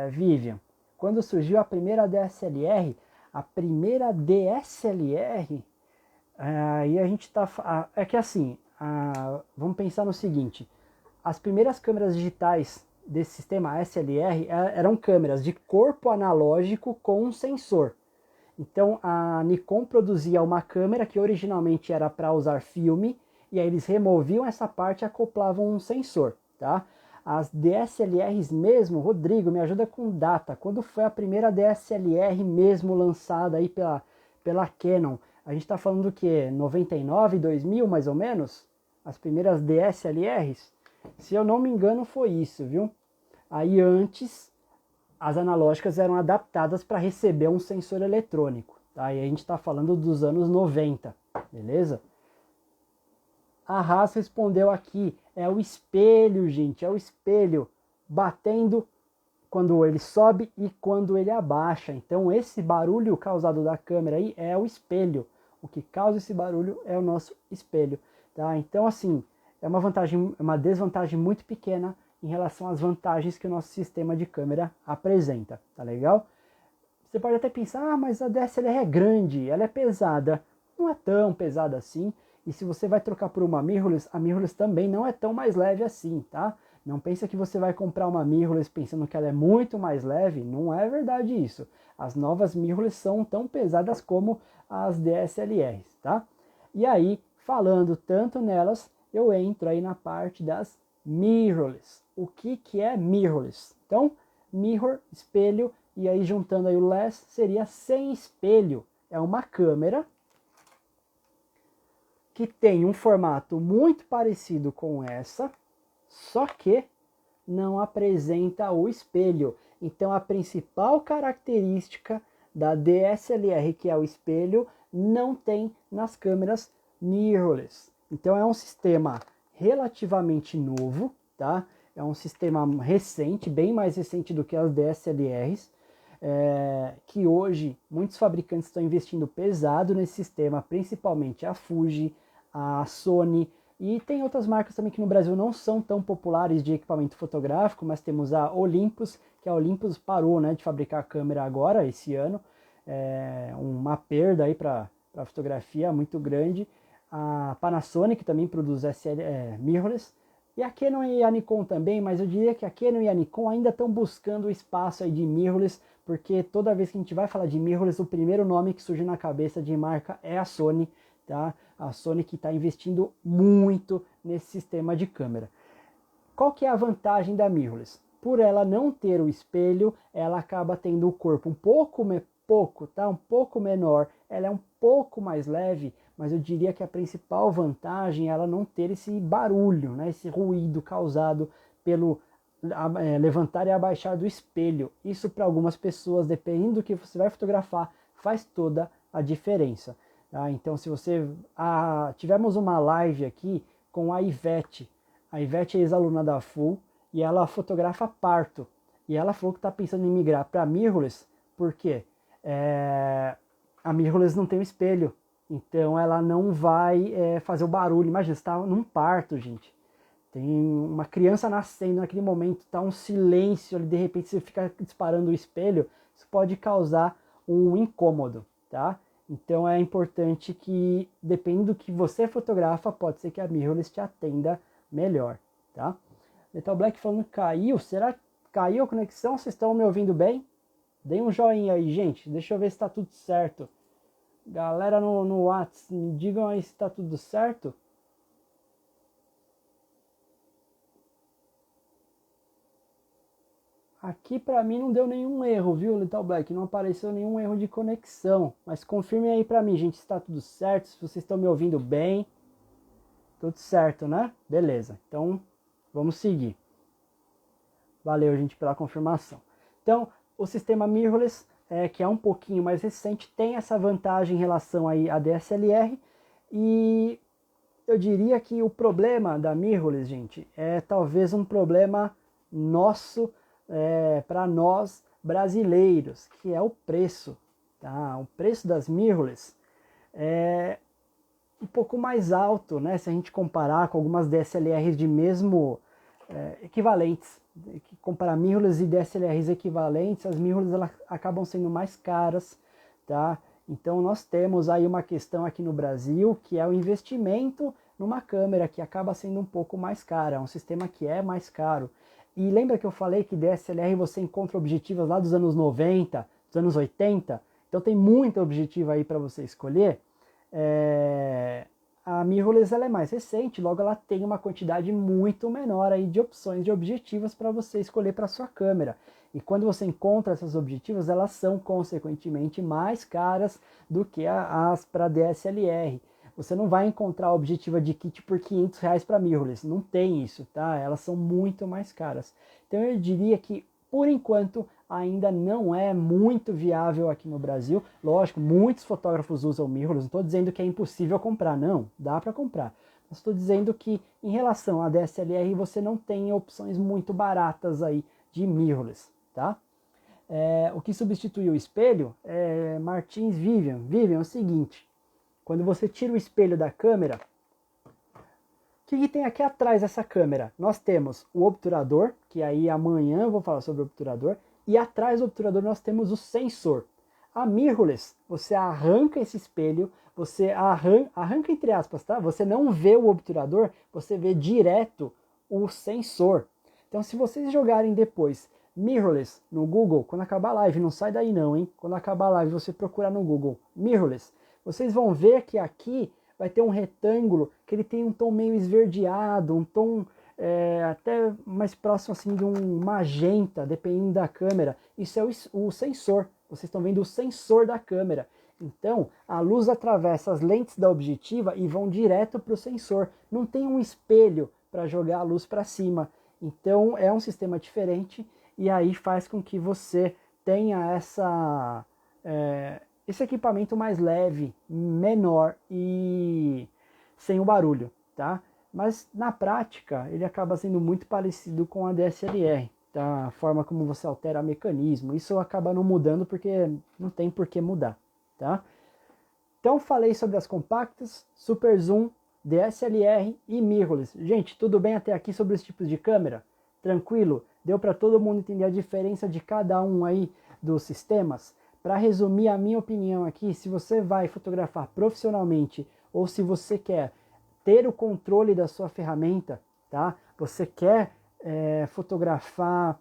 Vivian. Quando surgiu a primeira DSLR, aí a gente tá. É que assim, vamos pensar no seguinte: as primeiras câmeras digitais desse sistema SLR eram câmeras de corpo analógico com um sensor. Então a Nikon produzia uma câmera que originalmente era para usar filme, e aí eles removiam essa parte e acoplavam um sensor, tá? As DSLRs mesmo, Rodrigo, me ajuda com data. Quando foi a primeira DSLR mesmo lançada aí pela Canon? A gente está falando do que? 99, 2000 mais ou menos? As primeiras DSLRs? Se eu não me engano foi isso, viu? Aí antes, as analógicas eram adaptadas para receber um sensor eletrônico. Tá? E a gente está falando dos anos 90, beleza? A Haas respondeu aqui, é o espelho, gente, é o espelho batendo quando ele sobe e quando ele abaixa. Então esse barulho causado da câmera aí é o espelho. O que causa esse barulho é o nosso espelho, tá? Então assim, é uma desvantagem muito pequena em relação às vantagens que o nosso sistema de câmera apresenta, tá legal? Você pode até pensar, mas a DSLR é grande, ela é pesada. Não é tão pesada assim. E se você vai trocar por uma mirrorless, a mirrorless também não é tão mais leve assim, tá? Não pensa que você vai comprar uma mirrorless pensando que ela é muito mais leve. Não é verdade isso. As novas mirrorless são tão pesadas como as DSLRs, tá? E aí, falando tanto nelas, eu entro aí na parte das mirrorless. O que é mirrorless? Então, mirror, espelho, e aí juntando aí o less, seria sem espelho. É uma câmera que tem um formato muito parecido com essa, só que não apresenta o espelho. Então a principal característica da DSLR, que é o espelho, não tem nas câmeras mirrorless. Então é um sistema relativamente novo, tá? É um sistema recente, bem mais recente do que as DSLRs, que hoje muitos fabricantes estão investindo pesado nesse sistema, principalmente a Fuji, a Sony, e tem outras marcas também que no Brasil não são tão populares de equipamento fotográfico, mas temos a Olympus, que a Olympus parou, né, de fabricar câmera agora, esse ano, uma perda aí para fotografia muito grande. A Panasonic também produz mirrorless, e a Canon e a Nikon também, mas eu diria que a Canon e a Nikon ainda estão buscando o espaço aí de mirrorless, porque toda vez que a gente vai falar de mirrorless, o primeiro nome que surge na cabeça de marca é a Sony, tá? A Sony que está investindo muito nesse sistema de câmera. Qual que é a vantagem da mirrorless? Por ela não ter o espelho, ela acaba tendo o corpo um pouco menor, ela é um pouco mais leve, mas eu diria que a principal vantagem é ela não ter esse barulho, né, esse ruído causado pelo levantar e abaixar do espelho. Isso para algumas pessoas, dependendo do que você vai fotografar, faz toda a diferença. Tá? Então se você... tivemos uma live aqui com a Ivete. A Ivete é ex-aluna da FUL e ela fotografa parto. E ela falou que está pensando em migrar para mirrorless, por quê? A mirrorless não tem um espelho, então ela não vai fazer o barulho. Imagina, você está num parto, gente. Tem uma criança nascendo naquele momento, está um silêncio ali, de repente você fica disparando o espelho, isso pode causar um incômodo, tá? Então é importante que, dependendo do que você fotografa, pode ser que a mirrorless te atenda melhor, tá? Metal Black falando que caiu, será que caiu a conexão? Vocês estão me ouvindo bem? Deem um joinha aí, gente, deixa eu ver se está tudo certo. Galera no WhatsApp, me digam aí se está tudo certo. Aqui pra mim não deu nenhum erro, viu, Little Black? Não apareceu nenhum erro de conexão. Mas confirmem aí pra mim, gente, se está tudo certo, se vocês estão me ouvindo bem. Tudo certo, né? Beleza, então vamos seguir. Valeu, gente, pela confirmação. Então, o sistema mirrorless que é um pouquinho mais recente, tem essa vantagem em relação aí à DSLR, e eu diria que o problema da mirrorless, gente, é talvez um problema nosso, para nós brasileiros, que é o preço. Tá? O preço das mirrorless é um pouco mais alto, né? Se a gente comparar com algumas DSLRs de mesmo equivalentes, comparar mirrorless e DSLRs equivalentes, as mirrorless elas acabam sendo mais caras, tá? Então nós temos aí uma questão aqui no Brasil, que é o investimento numa câmera que acaba sendo um pouco mais cara, é um sistema que é mais caro. E lembra que eu falei que DSLR você encontra objetivos lá dos anos 90, dos anos 80? Então tem muita objetiva aí para você escolher. A mirrorless ela é mais recente, logo ela tem uma quantidade muito menor aí de opções de objetivos para você escolher para sua câmera. E quando você encontra essas objetivas, elas são consequentemente mais caras do que as para DSLR. Você não vai encontrar objetiva de kit por R$ 500 para mirrorless, não tem isso, tá? Elas são muito mais caras. Então eu diria que, por enquanto, ainda não é muito viável aqui no Brasil. Lógico, muitos fotógrafos usam mirrorless, não estou dizendo que é impossível comprar, não, dá para comprar. Mas estou dizendo que, em relação à DSLR, você não tem opções muito baratas aí de mirrorless, tá? O que substitui o espelho é Martins Vivian. Vivian é o seguinte, quando você tira o espelho da câmera, o que tem aqui atrás dessa câmera? Nós temos o obturador, que aí amanhã eu vou falar sobre o obturador, e atrás do obturador nós temos o sensor. A mirrorless, você arranca esse espelho, você arranca entre aspas, tá? Você não vê o obturador, você vê direto o sensor. Então se vocês jogarem depois mirrorless no Google, quando acabar a live, não sai daí não, hein? Quando acabar a live, você procurar no Google mirrorless, vocês vão ver que aqui vai ter um retângulo que ele tem um tom meio esverdeado, um tom até mais próximo assim de um magenta, dependendo da câmera. Isso é o sensor. Vocês estão vendo o sensor da câmera. Então, a luz atravessa as lentes da objetiva e vão direto para o sensor. Não tem um espelho para jogar a luz para cima. Então, é um sistema diferente e aí faz com que você tenha esse equipamento mais leve, menor e sem o barulho, tá? Mas na prática ele acaba sendo muito parecido com a DSLR, tá? A forma como você altera o mecanismo, isso acaba não mudando porque não tem por que mudar, tá? Então falei sobre as compactas, super zoom, DSLR e mirrorless. Gente, tudo bem até aqui sobre os tipos de câmera? Tranquilo? Deu para todo mundo entender a diferença de cada um aí dos sistemas? Para resumir a minha opinião aqui, se você vai fotografar profissionalmente ou se você quer ter o controle da sua ferramenta, tá? Você quer fotografar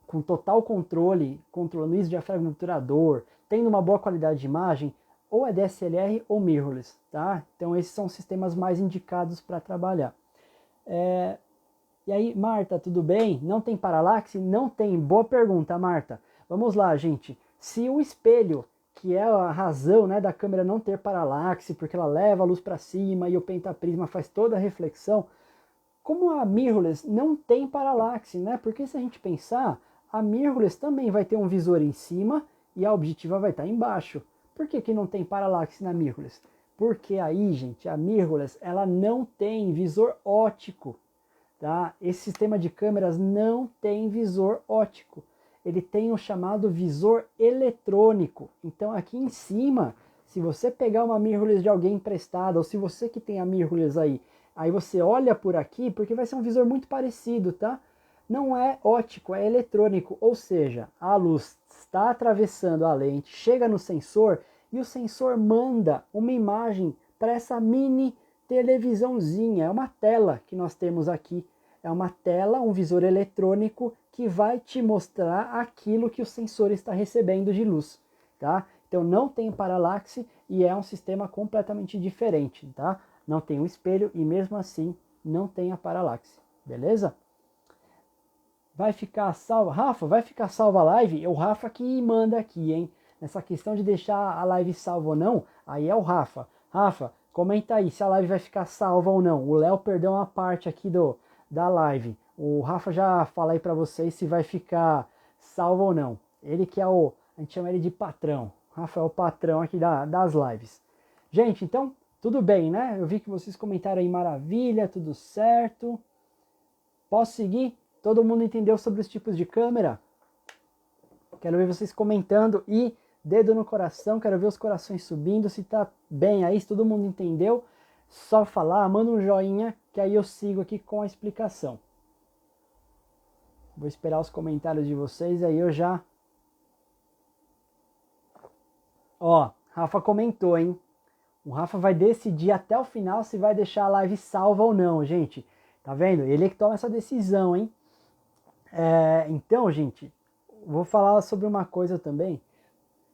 com total controle, controlando isso, diafragma obturador, tendo uma boa qualidade de imagem, ou é DSLR ou mirrorless, tá? Então esses são os sistemas mais indicados para trabalhar. E aí, Marta, tudo bem? Não tem paralaxe? Não tem. Boa pergunta, Marta. Vamos lá, gente. Se o espelho, que é a razão, né, da câmera não ter paralaxe, porque ela leva a luz para cima e o pentaprisma faz toda a reflexão, como a mirrorless não tem paralaxe, né? Porque se a gente pensar, a mirrorless também vai ter um visor em cima e a objetiva vai estar embaixo. Por que não tem paralaxe na mirrorless? Porque aí, gente, a mirrorless ela não tem visor óptico, tá? Esse sistema de câmeras não tem visor óptico. Ele tem o chamado visor eletrônico. Então aqui em cima, se você pegar uma mirrorless de alguém emprestada, ou se você que tem a mirrorless aí você olha por aqui, porque vai ser um visor muito parecido, tá? Não é óptico, é eletrônico, ou seja, a luz está atravessando a lente, chega no sensor e o sensor manda uma imagem para essa mini televisãozinha. É uma tela que nós temos aqui. É uma tela, um visor eletrônico que vai te mostrar aquilo que o sensor está recebendo de luz, tá? Então não tem paralaxe e é um sistema completamente diferente, tá? Não tem um espelho e mesmo assim não tem a paralaxe, beleza? Vai ficar salva, Rafa, vai ficar salva a live? É o Rafa que manda aqui, hein? Nessa questão de deixar a live salva ou não, aí é o Rafa. Rafa, comenta aí se a live vai ficar salva ou não. O Léo perdeu uma parte aqui da live. O Rafa já fala aí para vocês se vai ficar salvo ou não. Ele que é A gente chama ele de patrão. O Rafa é o patrão aqui das lives. Gente, então, tudo bem, né? Eu vi que vocês comentaram aí, maravilha, tudo certo. Posso seguir? Todo mundo entendeu sobre os tipos de câmera? Quero ver vocês comentando e dedo no coração, quero ver os corações subindo, se tá bem aí, se todo mundo entendeu. Só falar, manda um joinha, que aí eu sigo aqui com a explicação. Vou esperar os comentários de vocês, aí eu já... Ó, Rafa comentou, hein? O Rafa vai decidir até o final se vai deixar a live salva ou não, gente. Tá vendo? Ele é que toma essa decisão, hein? Então, gente, vou falar sobre uma coisa também.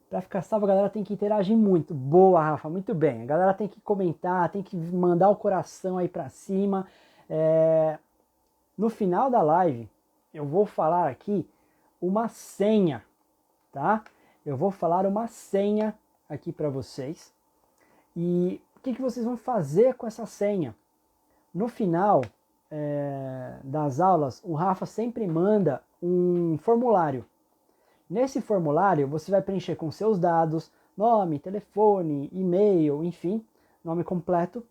Para ficar salvo, a galera tem que interagir muito. Boa, Rafa, muito bem. A galera tem que comentar, tem que mandar o coração aí para cima. No final da live, eu vou falar aqui uma senha, tá? Eu vou falar uma senha aqui para vocês. E o que vocês vão fazer com essa senha? No final das aulas, o Rafa sempre manda um formulário. Nesse formulário, você vai preencher com seus dados, nome, telefone, e-mail, enfim, nome completo.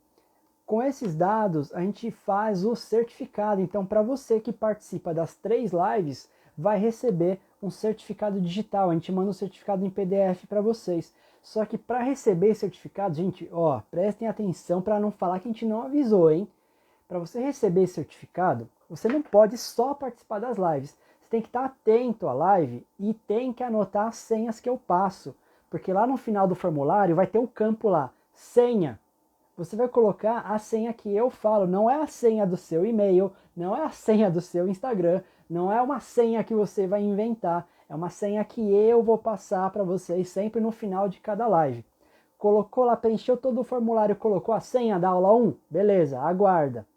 Com esses dados, a gente faz o certificado. Então, para você que participa das 3 lives, vai receber um certificado digital. A gente manda um certificado em PDF para vocês. Só que para receber esse certificado, gente, ó, prestem atenção para não falar que a gente não avisou, hein? Para você receber esse certificado, você não pode só participar das lives. Você tem que estar atento à live e tem que anotar as senhas que eu passo. Porque lá no final do formulário vai ter um campo lá, senha. Você vai colocar a senha que eu falo, não é a senha do seu e-mail, não é a senha do seu Instagram, não é uma senha que você vai inventar, é uma senha que eu vou passar para vocês sempre no final de cada live. Colocou lá, preencheu todo o formulário, colocou a senha da aula 1, beleza, aguarda.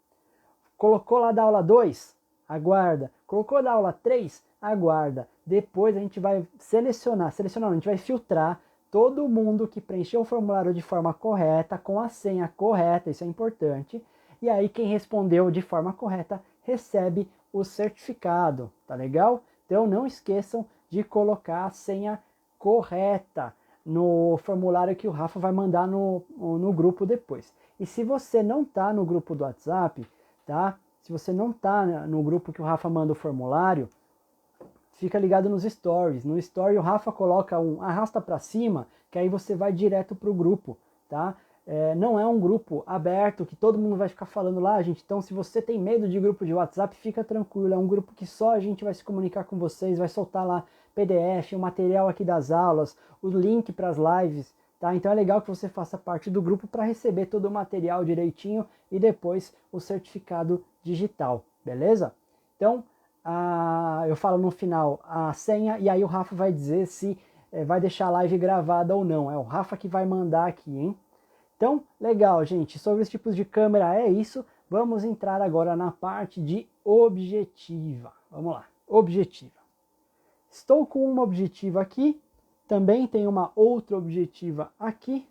Colocou lá da aula 2, aguarda. Colocou da aula 3, aguarda. Depois a gente vai selecionar não, a gente vai filtrar todo mundo que preencheu o formulário de forma correta, com a senha correta, isso é importante. E aí quem respondeu de forma correta recebe o certificado, tá legal? Então não esqueçam de colocar a senha correta no formulário que o Rafa vai mandar no grupo depois. E se você não está no grupo do WhatsApp, tá? Se você não está no grupo que o Rafa manda o formulário, fica ligado nos stories. No story o Rafa coloca um arrasta para cima, que aí você vai direto para o grupo, tá? Não é um grupo aberto que todo mundo vai ficar falando lá, gente. Então, se você tem medo de grupo de WhatsApp, fica tranquilo. É um grupo que só a gente vai se comunicar com vocês, vai soltar lá PDF, o material aqui das aulas, o link para as lives, tá? Então é legal que você faça parte do grupo para receber todo o material direitinho e depois o certificado digital, beleza? Então, eu falo no final a senha e aí o Rafa vai dizer se vai deixar a live gravada ou não. É o Rafa que vai mandar aqui, hein? Então, legal, gente. Sobre os tipos de câmera é isso. Vamos entrar agora na parte de objetiva. Vamos lá, objetiva. Estou com uma objetiva aqui, também tem uma outra objetiva aqui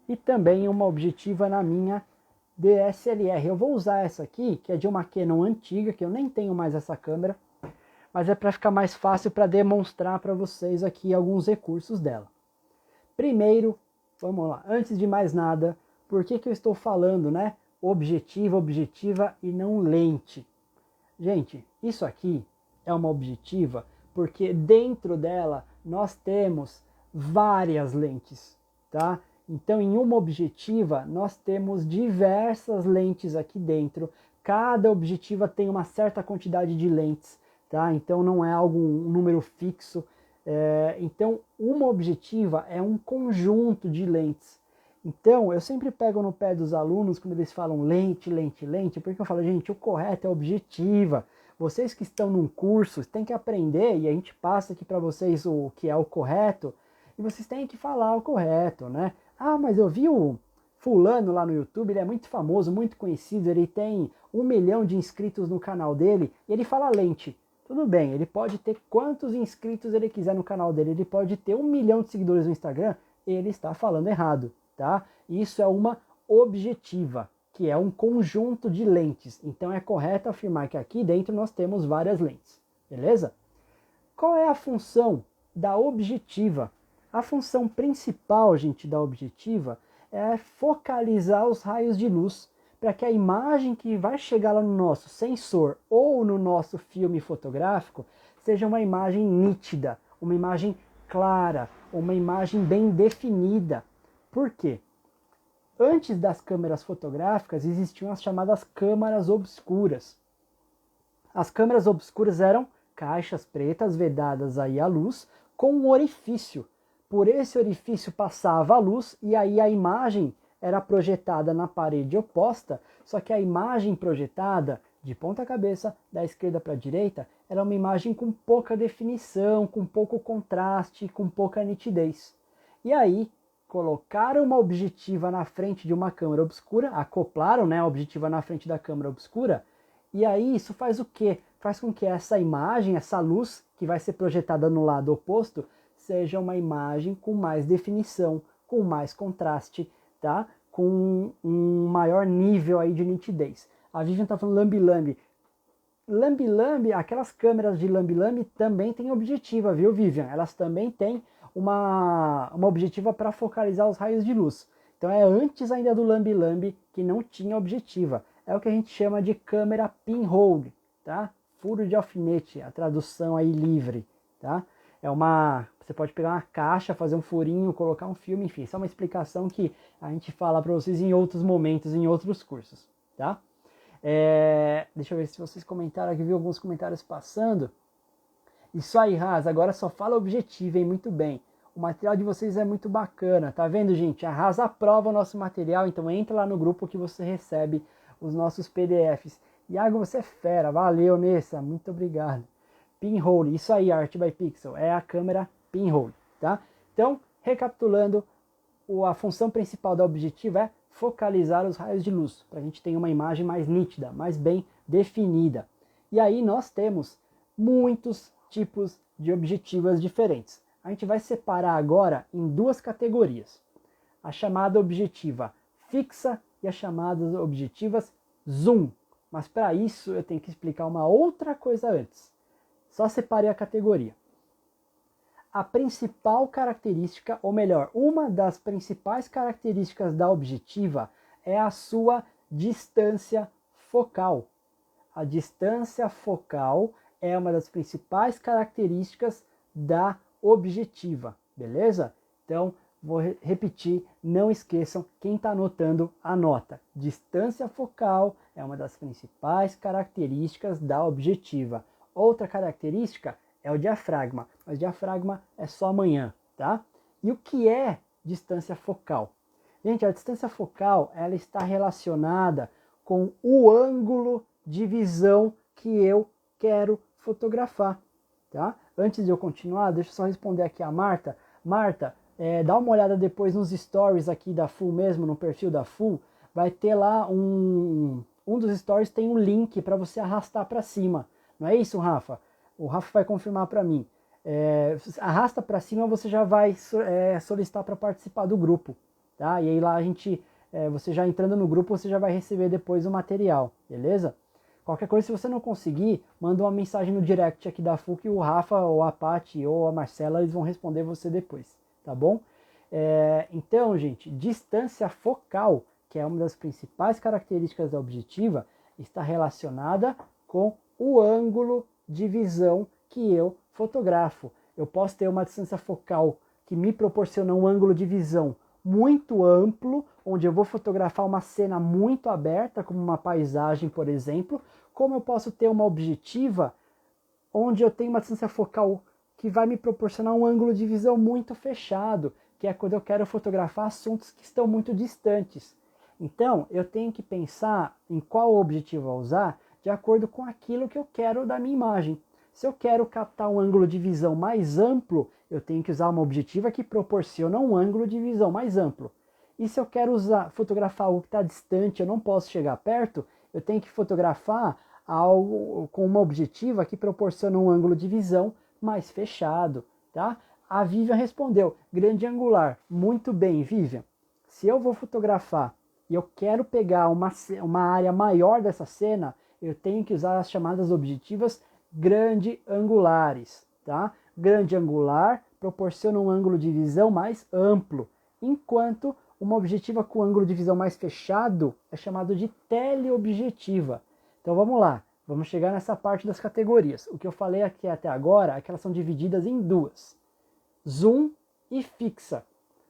e também uma objetiva na minha DSLR. Eu vou usar essa aqui, que é de uma Canon antiga, que eu nem tenho mais essa câmera, mas é para ficar mais fácil para demonstrar para vocês aqui alguns recursos dela. Primeiro, vamos lá, antes de mais nada, por que eu estou falando, né? Objetiva e não lente. Gente, isso aqui é uma objetiva porque dentro dela nós temos várias lentes, tá? Então, em uma objetiva, nós temos diversas lentes aqui dentro. Cada objetiva tem uma certa quantidade de lentes, tá? Então, não é um número fixo. Então, uma objetiva é um conjunto de lentes. Então, eu sempre pego no pé dos alunos quando eles falam lente, porque eu falo, gente, o correto é objetiva. Vocês que estão num curso têm que aprender e a gente passa aqui para vocês o que é o correto e vocês têm que falar o correto, né? Ah, mas eu vi o fulano lá no YouTube, ele é muito famoso, muito conhecido, ele tem 1 milhão de inscritos no canal dele e ele fala lente. Tudo bem, ele pode ter quantos inscritos ele quiser no canal dele, ele pode ter 1 milhão de seguidores no Instagram, ele está falando errado, tá? Isso é uma objetiva, que é um conjunto de lentes. Então é correto afirmar que aqui dentro nós temos várias lentes, beleza? Qual é a função da objetiva. A função principal, gente, da objetiva é focalizar os raios de luz para que a imagem que vai chegar lá no nosso sensor ou no nosso filme fotográfico seja uma imagem nítida, uma imagem clara, uma imagem bem definida. Por quê? Antes das câmeras fotográficas existiam as chamadas câmaras obscuras. As câmeras obscuras eram caixas pretas vedadas aí à luz com um orifício. Por esse orifício passava a luz e aí a imagem era projetada na parede oposta, só que a imagem projetada de ponta cabeça, da esquerda para a direita, era uma imagem com pouca definição, com pouco contraste, com pouca nitidez. E aí colocaram uma objetiva na frente de uma câmera obscura, acoplaram, né, a objetiva na frente da câmera obscura, e aí isso faz o quê? Faz com que essa imagem, essa luz que vai ser projetada no lado oposto, seja uma imagem com mais definição, com mais contraste, tá? Com um maior nível aí de nitidez. A Vivian está falando lambi-lambi. Lambi-lambi, aquelas câmeras de lambi-lambi também têm objetiva, viu, Vivian? Elas também têm uma objetiva para focalizar os raios de luz. Então é antes ainda do lambi-lambi que não tinha objetiva. É o que a gente chama de câmera pinhole, tá? Furo de alfinete, a tradução aí livre, tá? Você pode pegar uma caixa, fazer um furinho, colocar um filme, enfim, isso é uma explicação que a gente fala para vocês em outros momentos, em outros cursos, tá? Deixa eu ver se vocês comentaram aqui, viu alguns comentários passando. Isso aí, Raz, agora só fala objetivo, hein? Muito bem. O material de vocês é muito bacana, tá vendo, gente? A Raz aprova o nosso material, então entra lá no grupo que você recebe os nossos PDFs. Iago, você é fera, valeu, Nessa, muito obrigado. Pinhole, isso aí, Art by Pixel, é a câmera pinhole, tá? Então, recapitulando, a função principal da objetiva é focalizar os raios de luz, para a gente ter uma imagem mais nítida, mais bem definida. E aí nós temos muitos tipos de objetivas diferentes. A gente vai separar agora em duas categorias. A chamada objetiva fixa e as chamadas objetivas zoom. Mas para isso eu tenho que explicar uma outra coisa antes. Só separei a categoria. A principal característica, ou melhor, uma das principais características da objetiva é a sua distância focal. A distância focal é uma das principais características da objetiva, beleza? Então, vou repetir, não esqueçam, quem está anotando, anota. Distância focal é uma das principais características da objetiva. Outra característica é o diafragma, mas diafragma é só amanhã, tá? E o que é distância focal? Gente, a distância focal, ela está relacionada com o ângulo de visão que eu quero fotografar, tá? Antes de eu continuar, deixa eu só responder aqui a Marta. Marta, dá uma olhada depois nos stories aqui da Full mesmo, no perfil da Full, vai ter lá um dos stories tem um link para você arrastar para cima. Não é isso, Rafa? O Rafa vai confirmar para mim. Arrasta para cima, você já vai solicitar para participar do grupo, tá? E aí lá você já entrando no grupo, você já vai receber depois o material, beleza? Qualquer coisa, se você não conseguir, manda uma mensagem no direct aqui da FUC, o Rafa, ou a Paty, ou a Marcela, eles vão responder você depois, tá bom? Então, gente, distância focal, que é uma das principais características da objetiva, está relacionada com o ângulo de visão que eu fotografo. Eu posso ter uma distância focal que me proporciona um ângulo de visão muito amplo, onde eu vou fotografar uma cena muito aberta, como uma paisagem, por exemplo, como eu posso ter uma objetiva onde eu tenho uma distância focal que vai me proporcionar um ângulo de visão muito fechado, que é quando eu quero fotografar assuntos que estão muito distantes. Então, eu tenho que pensar em qual objetivo eu usar de acordo com aquilo que eu quero da minha imagem. Se eu quero captar um ângulo de visão mais amplo, eu tenho que usar uma objetiva que proporciona um ângulo de visão mais amplo. E se eu quero fotografar algo que está distante, eu não posso chegar perto, eu tenho que fotografar algo com uma objetiva que proporciona um ângulo de visão mais fechado, tá? A Vivian respondeu, grande angular. Muito bem, Vivian. Se eu vou fotografar e eu quero pegar uma área maior dessa cena, eu tenho que usar as chamadas objetivas grande angulares, tá? grande angular proporciona um ângulo de visão mais amplo, enquanto uma objetiva com ângulo de visão mais fechado é chamado de teleobjetiva. Então vamos lá, vamos chegar nessa parte das categorias. O que eu falei aqui até agora é que elas são divididas em duas: zoom e fixa.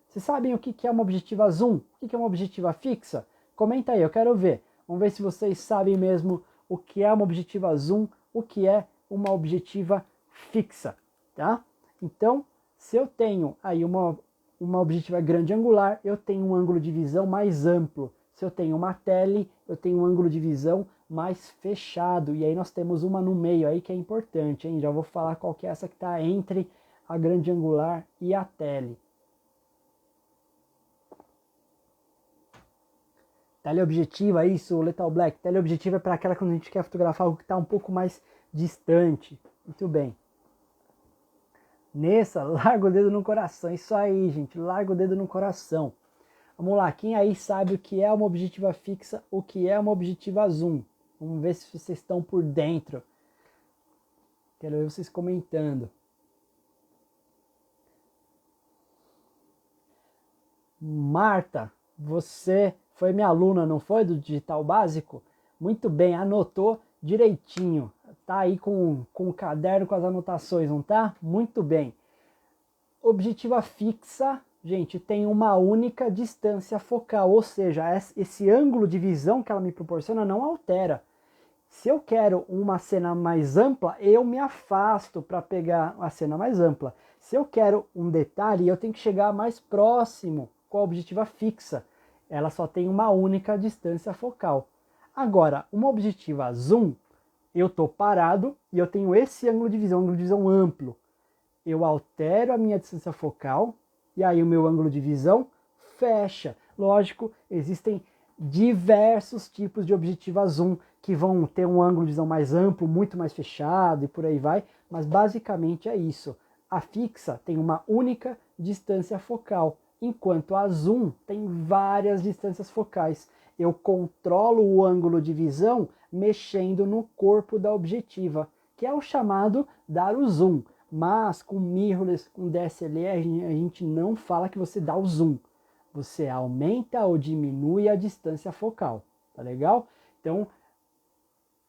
Vocês sabem o que é uma objetiva zoom? O que é uma objetiva fixa? Comenta aí, eu quero ver. Vamos ver se vocês sabem mesmo o que é uma objetiva zoom, o que é uma objetiva fixa, tá? Então, se eu tenho aí uma objetiva grande angular, eu tenho um ângulo de visão mais amplo. Se eu tenho uma tele, eu tenho um ângulo de visão mais fechado. E aí nós temos uma no meio aí que é importante, hein? Já vou falar qual que é essa que está entre a grande angular e a tele. Teleobjetiva, isso, Lethal Black. Teleobjetiva é para aquela quando a gente quer fotografar algo que está um pouco mais distante. Muito bem. Nessa, larga o dedo no coração. Isso aí, gente, larga o dedo no coração. Vamos lá, quem aí sabe o que é uma objetiva fixa, o que é uma objetiva zoom? Vamos ver se vocês estão por dentro. Quero ver vocês comentando. Marta, você foi minha aluna, não foi? Do Digital Básico? Muito bem, anotou direitinho. Tá aí com o caderno com as anotações, não tá? Muito bem. Objetiva fixa, gente, tem uma única distância focal, ou seja, esse ângulo de visão que ela me proporciona não altera. Se eu quero uma cena mais ampla, eu me afasto para pegar a cena mais ampla. Se eu quero um detalhe, eu tenho que chegar mais próximo com a objetiva fixa. Ela só tem uma única distância focal. Agora, uma objetiva zoom, eu estou parado e eu tenho esse ângulo de visão amplo. Eu altero a minha distância focal e aí o meu ângulo de visão fecha. Lógico, existem diversos tipos de objetiva zoom que vão ter um ângulo de visão mais amplo, muito mais fechado e por aí vai, mas basicamente é isso. A fixa tem uma única distância focal, enquanto a zoom tem várias distâncias focais. Eu controlo o ângulo de visão mexendo no corpo da objetiva, que é o chamado dar o zoom. Mas com mirrorless, com DSLR, a gente não fala que você dá o zoom. Você aumenta ou diminui a distância focal, tá legal? Então,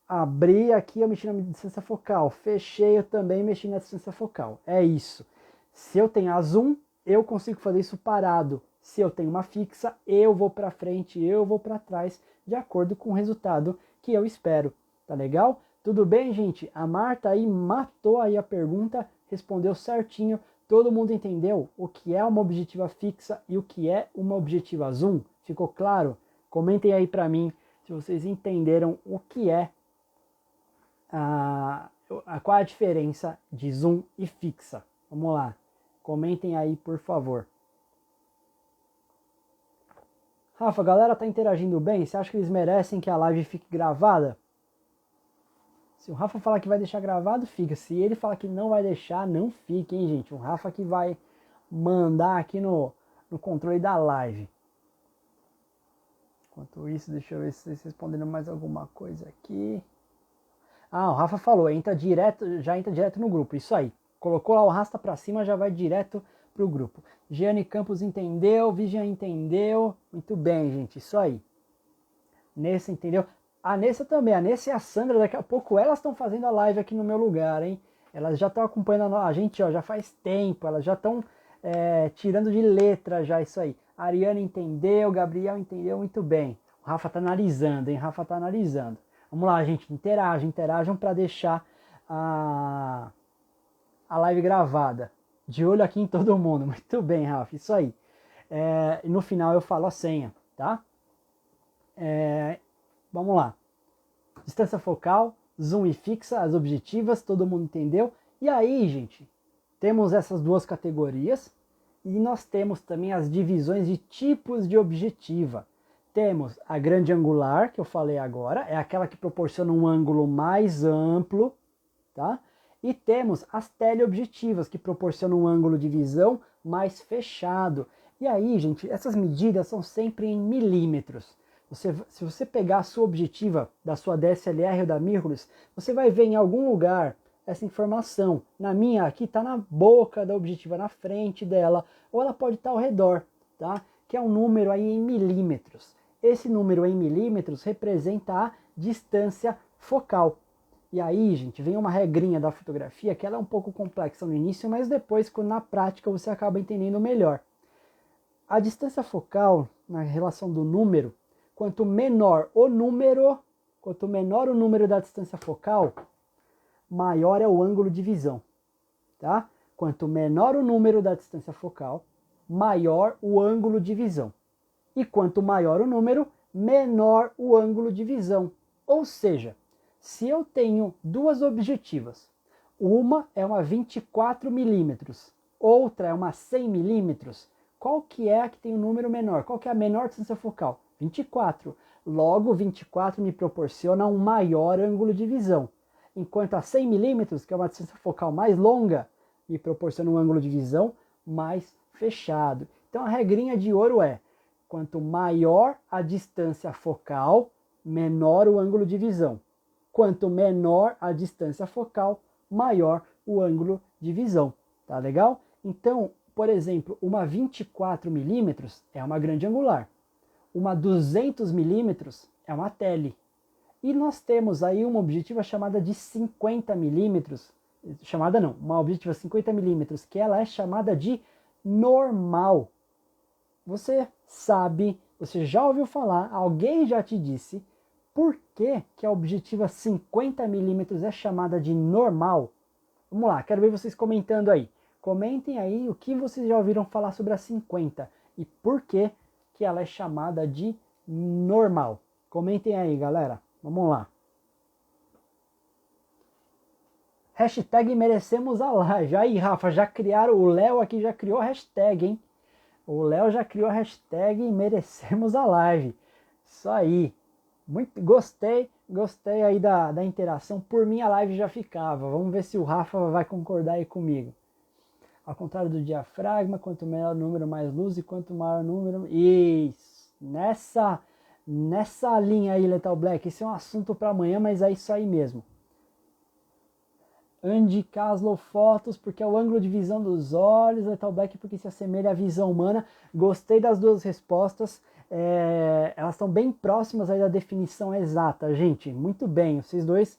abri aqui, eu mexi na distância focal. Fechei, eu também mexi na distância focal. É isso. Se eu tenho a zoom, eu consigo fazer isso parado. Se eu tenho uma fixa, eu vou para frente, eu vou para trás, de acordo com o resultado que eu espero. Tá legal? Tudo bem, gente? A Marta aí matou aí a pergunta, respondeu certinho. Todo mundo entendeu o que é uma objetiva fixa e o que é uma objetiva zoom? Ficou claro? Comentem aí para mim se vocês entenderam o que é qual é a diferença de zoom e fixa. Vamos lá. Comentem aí, por favor. Rafa, a galera tá interagindo bem? Você acha que eles merecem que a live fique gravada? Se o Rafa falar que vai deixar gravado, fica. Se ele falar que não vai deixar, não fique, hein, gente? O Rafa que vai mandar aqui no controle da live. Enquanto isso, deixa eu ver se vocês responderam mais alguma coisa aqui. Ah, o Rafa falou, já entra direto no grupo. Isso aí. Colocou lá o arrasta pra cima, já vai direto pro grupo. Giane Campos entendeu, Vivian entendeu. Muito bem, gente. Isso aí. Nessa entendeu? A Nessa também, a Nessa e a Sandra, daqui a pouco elas estão fazendo a live aqui no meu lugar, hein? Elas já estão acompanhando a gente, ó, já faz tempo, elas já estão tirando de letra já isso aí. A Ariane entendeu, Gabriel entendeu, muito bem. O Rafa tá analisando, hein? Rafa tá analisando. Vamos lá, gente, interajam para deixar a live gravada. De olho aqui em todo mundo, muito bem, Rafa, isso aí. E no final eu falo a senha, tá? Vamos lá. Distância focal, zoom e fixa, as objetivas, todo mundo entendeu? E aí, gente, temos essas duas categorias e nós temos também as divisões de tipos de objetiva. Temos a grande angular, que eu falei agora, é aquela que proporciona um ângulo mais amplo, tá? E temos as teleobjetivas, que proporcionam um ângulo de visão mais fechado. E aí, gente, essas medidas são sempre em milímetros. Se você pegar a sua objetiva da sua DSLR ou da mirrorless, você vai ver em algum lugar essa informação. Na minha aqui está na boca da objetiva, na frente dela, ou ela pode estar ao redor, tá? Que é um número aí em milímetros. Esse número em milímetros representa a distância focal. E aí, gente, vem uma regrinha da fotografia que ela é um pouco complexa no início, mas depois, na prática, você acaba entendendo melhor. A distância focal, na relação do número, quanto menor o número da distância focal, maior é o ângulo de visão, tá? Quanto menor o número da distância focal, maior o ângulo de visão. E quanto maior o número, menor o ângulo de visão. Ou seja, se eu tenho duas objetivas, uma é uma 24 milímetros, outra é uma 100 milímetros, qual que é a que tem o um número menor? Qual que é a menor distância focal? 24. Logo, 24 me proporciona um maior ângulo de visão. Enquanto a 100 milímetros, que é uma distância focal mais longa, me proporciona um ângulo de visão mais fechado. Então a regrinha de ouro é, quanto maior a distância focal, menor o ângulo de visão. Quanto menor a distância focal, maior o ângulo de visão. Tá legal? Então, por exemplo, uma 24 milímetros é uma grande angular. Uma 200 milímetros é uma tele. E nós temos aí uma objetiva chamada de 50 milímetros, uma objetiva 50 milímetros, que ela é chamada de normal. Você sabe, você já ouviu falar, alguém já te disse, por que a objetiva 50 milímetros é chamada de normal? Vamos lá, quero ver vocês comentando aí. Comentem aí o que vocês já ouviram falar sobre a 50 e por que ela é chamada de normal. Comentem aí, galera. Vamos lá. Hashtag merecemos a live. Aí, Rafa, já criaram, o Léo aqui já criou a hashtag, hein? O Léo já criou a hashtag merecemos a live. Isso aí. Muito, gostei aí da interação. Por mim a live já ficava. Vamos ver se o Rafa vai concordar aí comigo. Ao contrário do diafragma, quanto menor o número, mais luz, e quanto maior o número... Isso! Nessa linha aí, Lethal Black, esse é um assunto para amanhã, mas é isso aí mesmo. Andy Caslow, fotos, porque é o ângulo de visão dos olhos, Lethal Black, porque se assemelha à visão humana. Gostei das duas respostas, elas estão bem próximas aí da definição exata, gente. Muito bem, vocês dois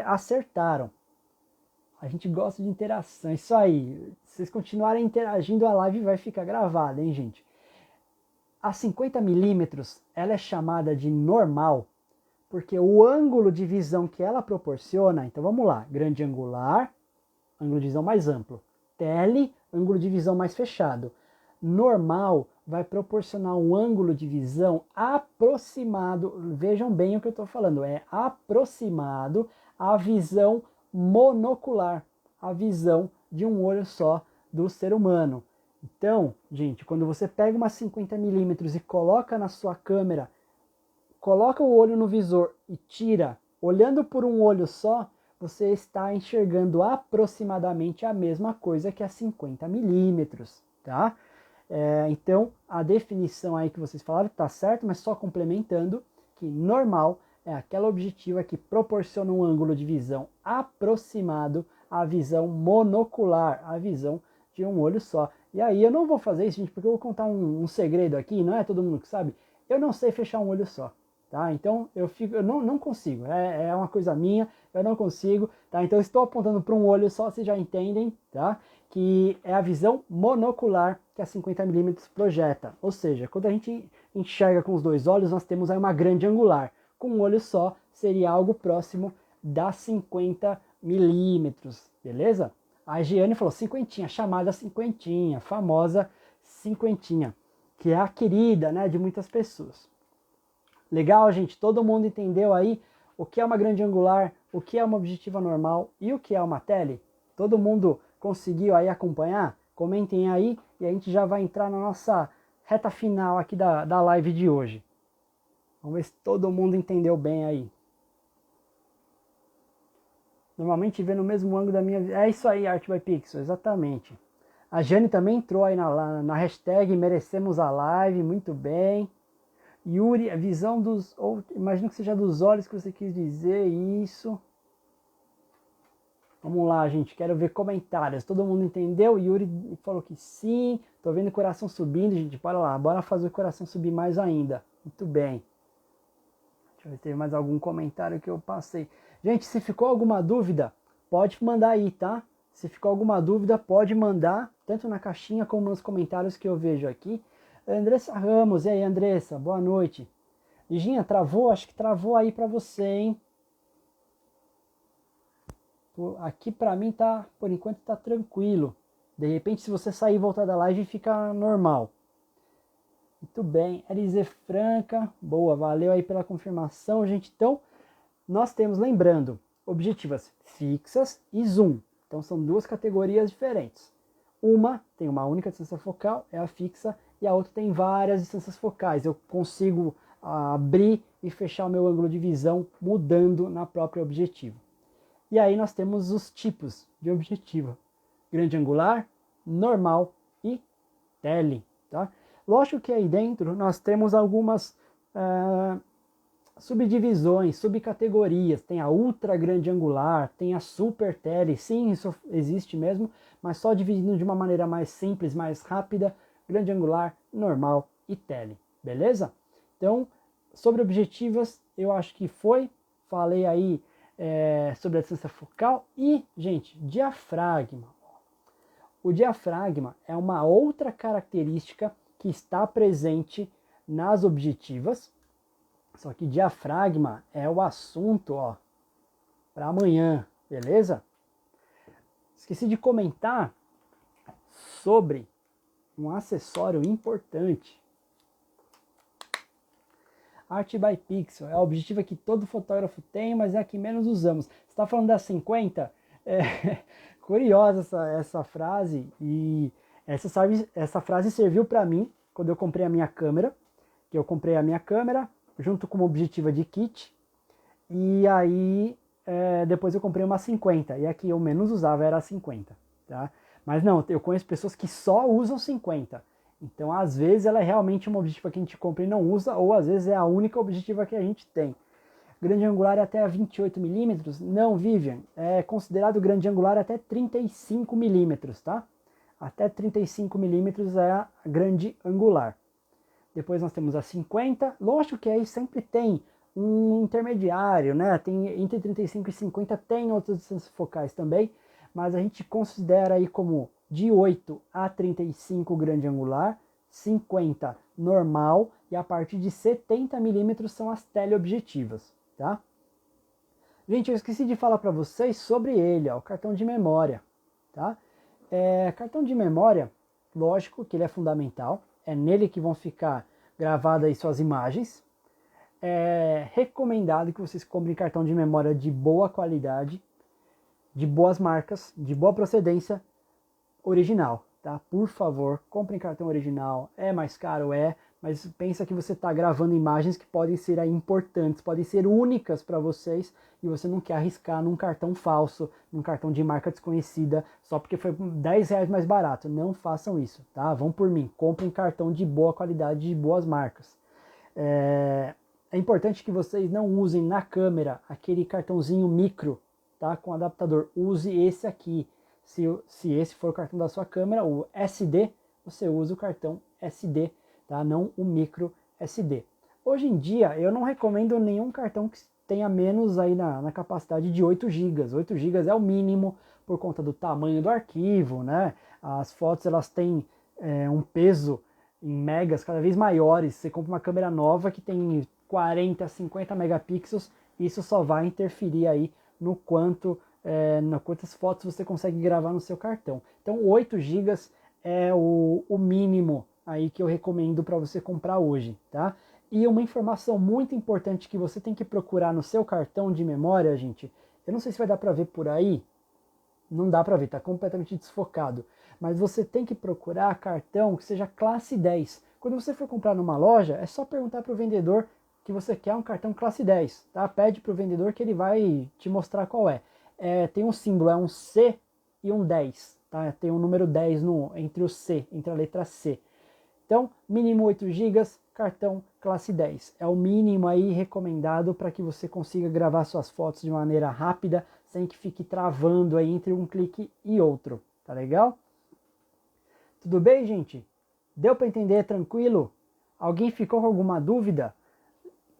acertaram. A gente gosta de interação, isso aí. Se vocês continuarem interagindo, a live vai ficar gravada, hein, gente? A 50 milímetros, ela é chamada de normal, porque o ângulo de visão que ela proporciona, então vamos lá, grande angular, ângulo de visão mais amplo, tele, ângulo de visão mais fechado. Normal vai proporcionar um ângulo de visão aproximado, vejam bem o que eu estou falando, é aproximado à visão monocular, a visão de um olho só do ser humano. Então, gente, quando você pega uma 50 milímetros e coloca na sua câmera, coloca o olho no visor e tira, olhando por um olho só, você está enxergando aproximadamente a mesma coisa que a 50 milímetros, tá? Então, a definição aí que vocês falaram está certo, mas só complementando que normal é aquela objetiva que proporciona um ângulo de visão aproximado à visão monocular, a visão de um olho só. E aí eu não vou fazer isso, gente, porque eu vou contar um segredo aqui, não é todo mundo que sabe. Eu não sei fechar um olho só, tá? Então eu não consigo, é uma coisa minha, eu não consigo, tá? Então eu estou apontando para um olho só, vocês já entendem, tá? Que é a visão monocular que a 50 milímetros projeta. Ou seja, quando a gente enxerga com os dois olhos, nós temos aí uma grande angular. Com um olho só, seria algo próximo da 50 milímetros, beleza? A Giane falou cinquentinha, chamada cinquentinha, famosa cinquentinha, que é a querida, né, de muitas pessoas. Legal, gente? Todo mundo entendeu aí o que é uma grande angular, o que é uma objetiva normal e o que é uma tele? Todo mundo conseguiu aí acompanhar? Comentem aí e a gente já vai entrar na nossa reta final aqui da live de hoje. Vamos ver se todo mundo entendeu bem aí. Normalmente vê no mesmo ângulo da minha... É isso aí, Art by Pixel, exatamente. A Jane também entrou aí na hashtag merecemos a live, muito bem. Yuri, a visão dos... Imagino que seja dos olhos que você quis dizer isso. Vamos lá, gente, quero ver comentários. Todo mundo entendeu? Yuri falou que sim. Tô vendo o coração subindo, gente. Bora lá, bora fazer o coração subir mais ainda. Muito bem. Deixa eu ver se teve mais algum comentário que eu passei. Gente, se ficou alguma dúvida, pode mandar aí, tá? Se ficou alguma dúvida, pode mandar, tanto na caixinha como nos comentários que eu vejo aqui. Andressa Ramos, e aí, Andressa? Boa noite. Liginha, travou? Acho que travou aí pra você, hein? Aqui pra mim tá, por enquanto tá tranquilo. De repente, se você sair e voltar da live, fica normal. Muito bem, Elize Franca, boa, valeu aí pela confirmação, gente. Então, nós temos, lembrando, objetivas fixas e zoom. Então, são duas categorias diferentes. Uma tem uma única distância focal, é a fixa, e a outra tem várias distâncias focais. Eu consigo abrir e fechar o meu ângulo de visão mudando na própria objetiva. E aí nós temos os tipos de objetiva: grande angular, normal e tele. Tá? Lógico que aí dentro nós temos algumas subdivisões, subcategorias. Tem a ultra grande angular, tem a super tele. Sim, isso existe mesmo, mas só dividindo de uma maneira mais simples, mais rápida: grande angular, normal e tele. Beleza? Então, sobre objetivas, eu acho que foi. Falei aí sobre a distância focal e, gente, diafragma. O diafragma é uma outra característica que está presente nas objetivas, só que diafragma é o assunto, ó, para amanhã, beleza? Esqueci de comentar sobre um acessório importante. Art by Pixel é a objetiva que todo fotógrafo tem, mas é a que menos usamos. Você está falando da 50? Curiosa essa frase, e essa frase serviu para mim quando eu comprei a minha câmera, que eu comprei a minha câmera junto com uma objetiva de kit, e aí depois eu comprei uma 50, e a que eu menos usava era a 50, tá? Mas não, eu conheço pessoas que só usam 50, então às vezes ela é realmente uma objetiva que a gente compra e não usa, ou às vezes é a única objetiva que a gente tem. Grande angular é até 28 milímetros? Não, Vivian, é considerado grande angular até 35 milímetros, tá? Até 35 milímetros é a grande angular. Depois nós temos a 50, lógico que aí sempre tem um intermediário, né? Tem entre 35 e 50 tem outras distâncias focais também, mas a gente considera aí como de 8 a 35 grande angular, 50 normal, e a partir de 70 milímetros são as teleobjetivas, tá? Gente, eu esqueci de falar para vocês sobre ele, ó, o cartão de memória, tá? Cartão de memória, lógico que ele é fundamental, é nele que vão ficar gravadas aí suas imagens. É recomendado que vocês comprem cartão de memória de boa qualidade, de boas marcas, de boa procedência, original, tá? Por favor, comprem cartão original. É mais caro, mas pensa que você está gravando imagens que podem ser aí importantes, podem ser únicas para vocês, e você não quer arriscar num cartão falso, num cartão de marca desconhecida, só porque foi 10 reais mais barato. Não façam isso, tá? Vão por mim, comprem cartão de boa qualidade, de boas marcas. É importante que vocês não usem na câmera aquele cartãozinho micro, tá? Com adaptador. Use esse aqui. Se esse for o cartão da sua câmera, o SD, você usa o cartão SD, tá? Não o micro SD. Hoje em dia, eu não recomendo nenhum cartão que tenha menos aí na capacidade de 8 GB. 8 GB é o mínimo por conta do tamanho do arquivo, né? As fotos elas têm um peso em megas cada vez maiores. Você compra uma câmera nova que tem 40, 50 megapixels, isso só vai interferir aí no quantas fotos você consegue gravar no seu cartão. Então 8 GB é o mínimo aí que eu recomendo para você comprar hoje, tá? E uma informação muito importante que você tem que procurar no seu cartão de memória, gente, eu não sei se vai dar para ver por aí, não dá para ver, tá completamente desfocado, mas você tem que procurar cartão que seja classe 10. Quando você for comprar numa loja, é só perguntar para o vendedor que você quer um cartão classe 10, tá? Pede para o vendedor que ele vai te mostrar qual é. Tem um símbolo, é um C e um 10, tá? Tem um número 10 entre o C, entre a letra C. Então, mínimo 8 GB, cartão classe 10. É o mínimo aí recomendado para que você consiga gravar suas fotos de maneira rápida, sem que fique travando aí entre um clique e outro, tá legal? Tudo bem, gente? Deu para entender tranquilo? Alguém ficou com alguma dúvida?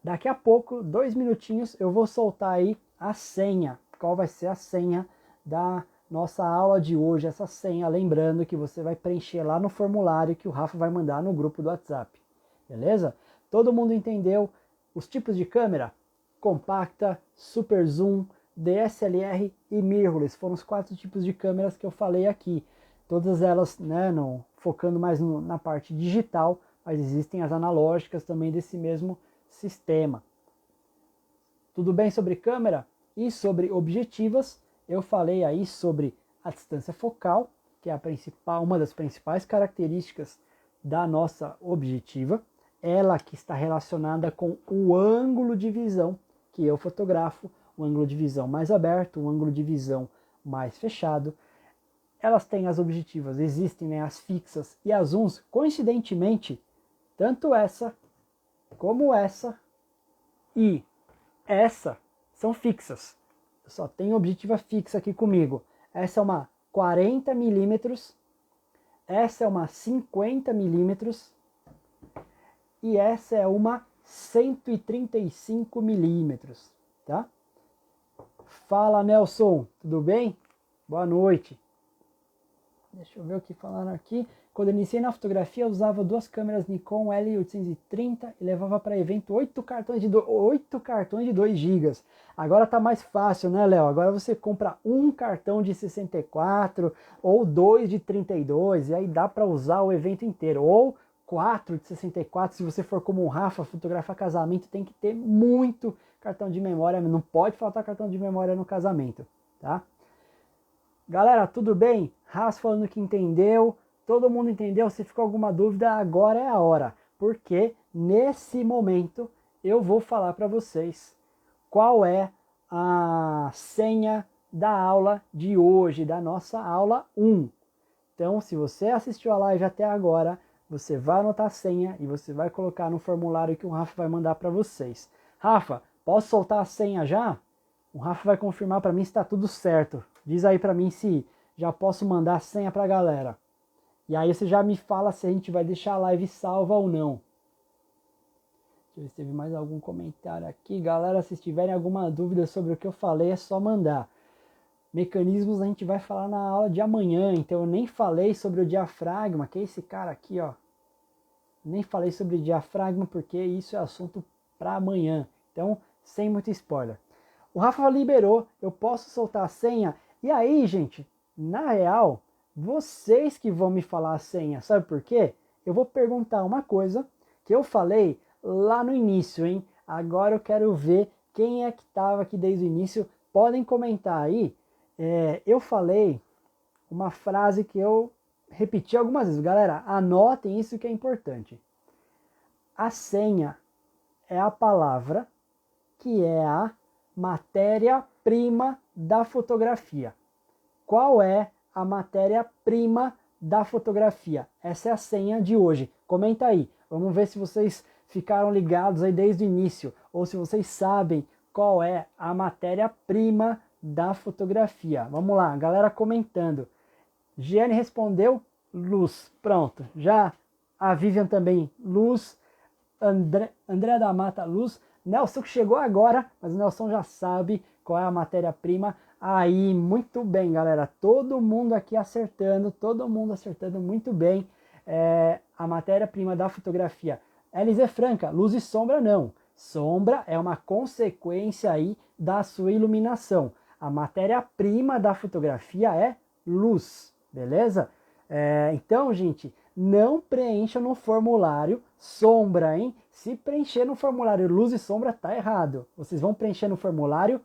Daqui a pouco, 2 minutinhos, eu vou soltar aí a senha. Qual vai ser a senha da nossa aula de hoje? Essa senha, lembrando que você vai preencher lá no formulário que o Rafa vai mandar no grupo do WhatsApp. Beleza? Todo mundo entendeu os tipos de câmera? Compacta, super zoom, DSLR e mirrorless. Foram os 4 tipos de câmeras que eu falei aqui. Todas elas, né, focando mais na parte digital, mas existem as analógicas também desse mesmo sistema. Tudo bem sobre câmera? E sobre objetivas, eu falei aí sobre a distância focal, que é uma das principais características da nossa objetiva, ela que está relacionada com o ângulo de visão que eu fotografo, um ângulo de visão mais aberto, um ângulo de visão mais fechado. Elas têm as objetivas, existem, né, as fixas e as zooms, coincidentemente, tanto essa como essa e essa são fixas. Eu só tenho objetiva fixa aqui comigo. Essa é uma 40 milímetros, essa é uma 50 milímetros e essa é uma 135 milímetros, tá? Fala, Nelson, tudo bem? Boa noite. Deixa eu ver o que falaram aqui. Quando eu iniciei na fotografia, eu usava 2 câmeras Nikon L830 e levava para evento 8 cartões de 2 GB. Agora tá mais fácil, né, Léo? Agora você compra um cartão de 64 ou 2 de 32 e aí dá para usar o evento inteiro. Ou 4 de 64, se você for como o Rafa, fotografar casamento, tem que ter muito cartão de memória. Não pode faltar cartão de memória no casamento, tá? Galera, tudo bem? Rafa falando que entendeu. Todo mundo entendeu? Se ficou alguma dúvida, agora é a hora. Porque nesse momento eu vou falar para vocês qual é a senha da aula de hoje, da nossa aula 1. Então, se você assistiu a live até agora, você vai anotar a senha e você vai colocar no formulário que o Rafa vai mandar para vocês. Rafa, posso soltar a senha já? O Rafa vai confirmar para mim se está tudo certo. Diz aí para mim se já posso mandar a senha para a galera. E aí você já me fala se a gente vai deixar a live salva ou não. Deixa eu ver se teve mais algum comentário aqui. Galera, se tiverem alguma dúvida sobre o que eu falei, é só mandar. Mecanismos a gente vai falar na aula de amanhã, então eu nem falei sobre o diafragma, que é esse cara aqui, ó. Nem falei sobre diafragma porque isso é assunto para amanhã. Então, sem muito spoiler. O Rafa liberou, eu posso soltar a senha. E aí, gente, na real, vocês que vão me falar a senha, sabe por quê? Eu vou perguntar uma coisa que eu falei lá no início, hein? Agora eu quero ver quem é que estava aqui desde o início. Podem comentar aí. Eu falei uma frase que eu repeti algumas vezes. Galera, anotem isso que é importante. A senha é a palavra que é a matéria-prima da fotografia. Qual é a matéria-prima da fotografia? Essa é a senha de hoje. Comenta aí. Vamos ver se vocês ficaram ligados aí desde o início ou se vocês sabem qual é a matéria-prima da fotografia. Vamos lá, galera comentando. Giane respondeu luz. Pronto. Já a Vivian também luz. André da Mata luz. Nelson que chegou agora, mas o Nelson já sabe qual é a matéria-prima. Aí, muito bem, galera. Todo mundo aqui acertando, todo mundo acertando muito bem a matéria-prima da fotografia. LZ Franca, luz e sombra não. Sombra é uma consequência aí da sua iluminação. A matéria-prima da fotografia é luz, beleza? Então, gente, não preencha no formulário sombra, hein? Se preencher no formulário luz e sombra, tá errado. Vocês vão preencher no formulário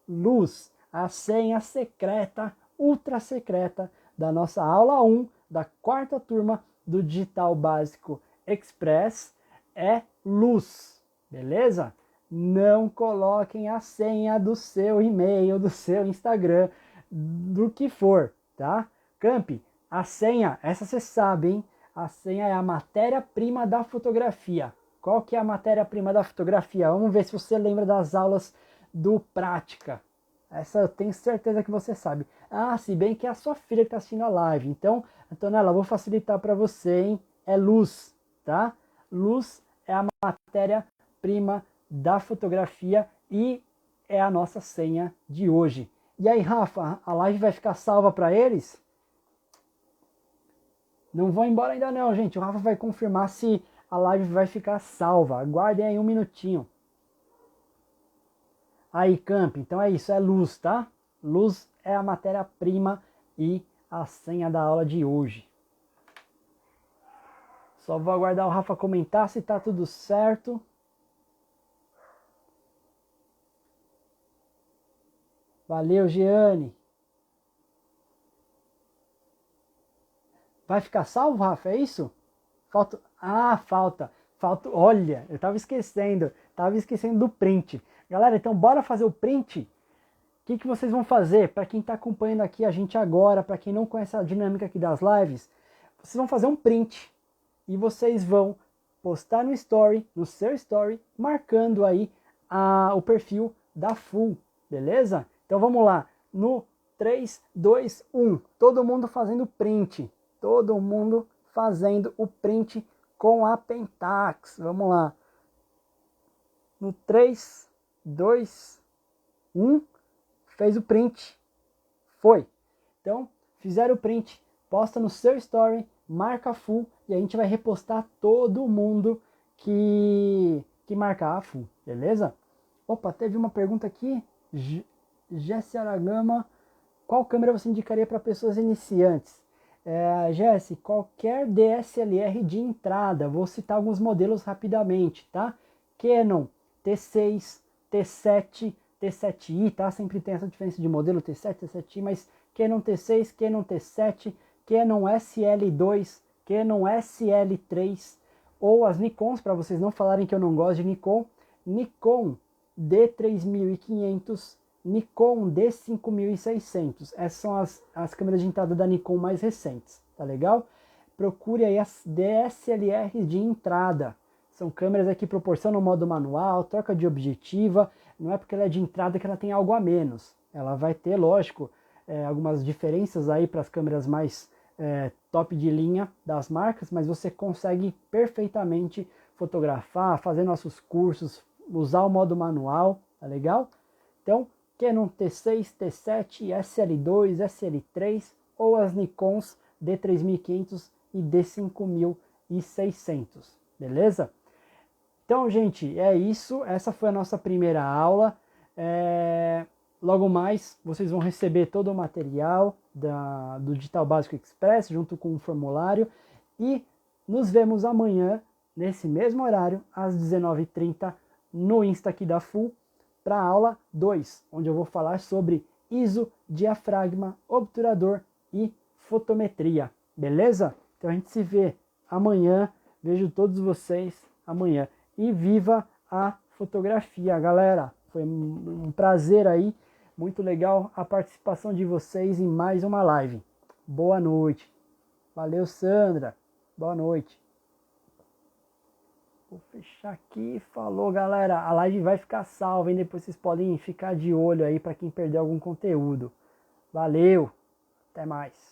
luz, a senha secreta, ultra secreta da nossa aula 1 da 4ª turma do Digital Básico Express é luz, beleza? Não coloquem a senha do seu e-mail, do seu Instagram, do que for, tá? Camp, a senha, essa você sabe, hein? A senha é a matéria-prima da fotografia. Qual que é a matéria-prima da fotografia? Vamos ver se você lembra das aulas do Prática. Essa eu tenho certeza que você sabe. Ah, se bem que é a sua filha que está assistindo a live. Então, Antonella, eu vou facilitar para você, hein? É luz, tá? Luz é a matéria-prima da fotografia e é a nossa senha de hoje. E aí, Rafa, a live vai ficar salva para eles? Não vão embora ainda não, gente. O Rafa vai confirmar se a live vai ficar salva. Aguardem aí um minutinho. Aí, Camp, então é isso, é luz, tá? Luz é a matéria-prima e a senha da aula de hoje. Só vou aguardar o Rafa comentar se tá tudo certo. Valeu, Giane. Vai ficar salvo, Rafa? É isso? Falta. Ah, falta. Falta. Olha, eu tava esquecendo. Tava esquecendo do print. Galera, então bora fazer o print? O que vocês vão fazer? Para quem está acompanhando aqui a gente agora, para quem não conhece a dinâmica aqui das lives, vocês vão fazer um print e vocês vão postar no story, no seu story, marcando aí o perfil da Full, beleza? Então vamos lá, no 3, 2, 1, todo mundo fazendo print, todo mundo fazendo o print com a Pentax, vamos lá, no 3, 2, 1, fez o print, foi. Então, fizeram o print, posta no seu story, marca a Full e a gente vai repostar todo mundo que marcar a Full, beleza? Opa, teve uma pergunta aqui, Jesse Aragama, qual câmera você indicaria para pessoas iniciantes? Jesse, qualquer DSLR de entrada, vou citar alguns modelos rapidamente, tá? Canon T6, T7, T7i, tá? Sempre tem essa diferença de modelo T7, T7i, mas Canon T6, Canon T7, Canon SL2, Canon SL3, ou as Nikons, para vocês não falarem que eu não gosto de Nikon, Nikon D3500, Nikon D5600. Essas são as câmeras de entrada da Nikon mais recentes, tá legal? Procure aí as DSLRs de entrada. São câmeras que proporcionam modo manual, troca de objetiva. Não é porque ela é de entrada que ela tem algo a menos. Ela vai ter, lógico, algumas diferenças aí para as câmeras mais top de linha das marcas, mas você consegue perfeitamente fotografar, fazer nossos cursos, usar o modo manual, tá legal? Então, Canon T6, T7, SL2, SL3 ou as Nikons D3500 e D5600, beleza? Então, gente, é isso. Essa foi a nossa primeira aula. Logo mais, vocês vão receber todo o material do Digital Básico Express, junto com o formulário. E nos vemos amanhã, nesse mesmo horário, às 19h30, no Insta aqui da Full, para a aula 2, onde eu vou falar sobre ISO, diafragma, obturador e fotometria. Beleza? Então a gente se vê amanhã. Vejo todos vocês amanhã. E viva a fotografia, galera! Foi um prazer aí, muito legal a participação de vocês em mais uma live. Boa noite. Valeu, Sandra. Boa noite. Vou fechar aqui. Falou, galera. A live vai ficar salva, hein? Depois vocês podem ficar de olho aí para quem perdeu algum conteúdo. Valeu. Até mais.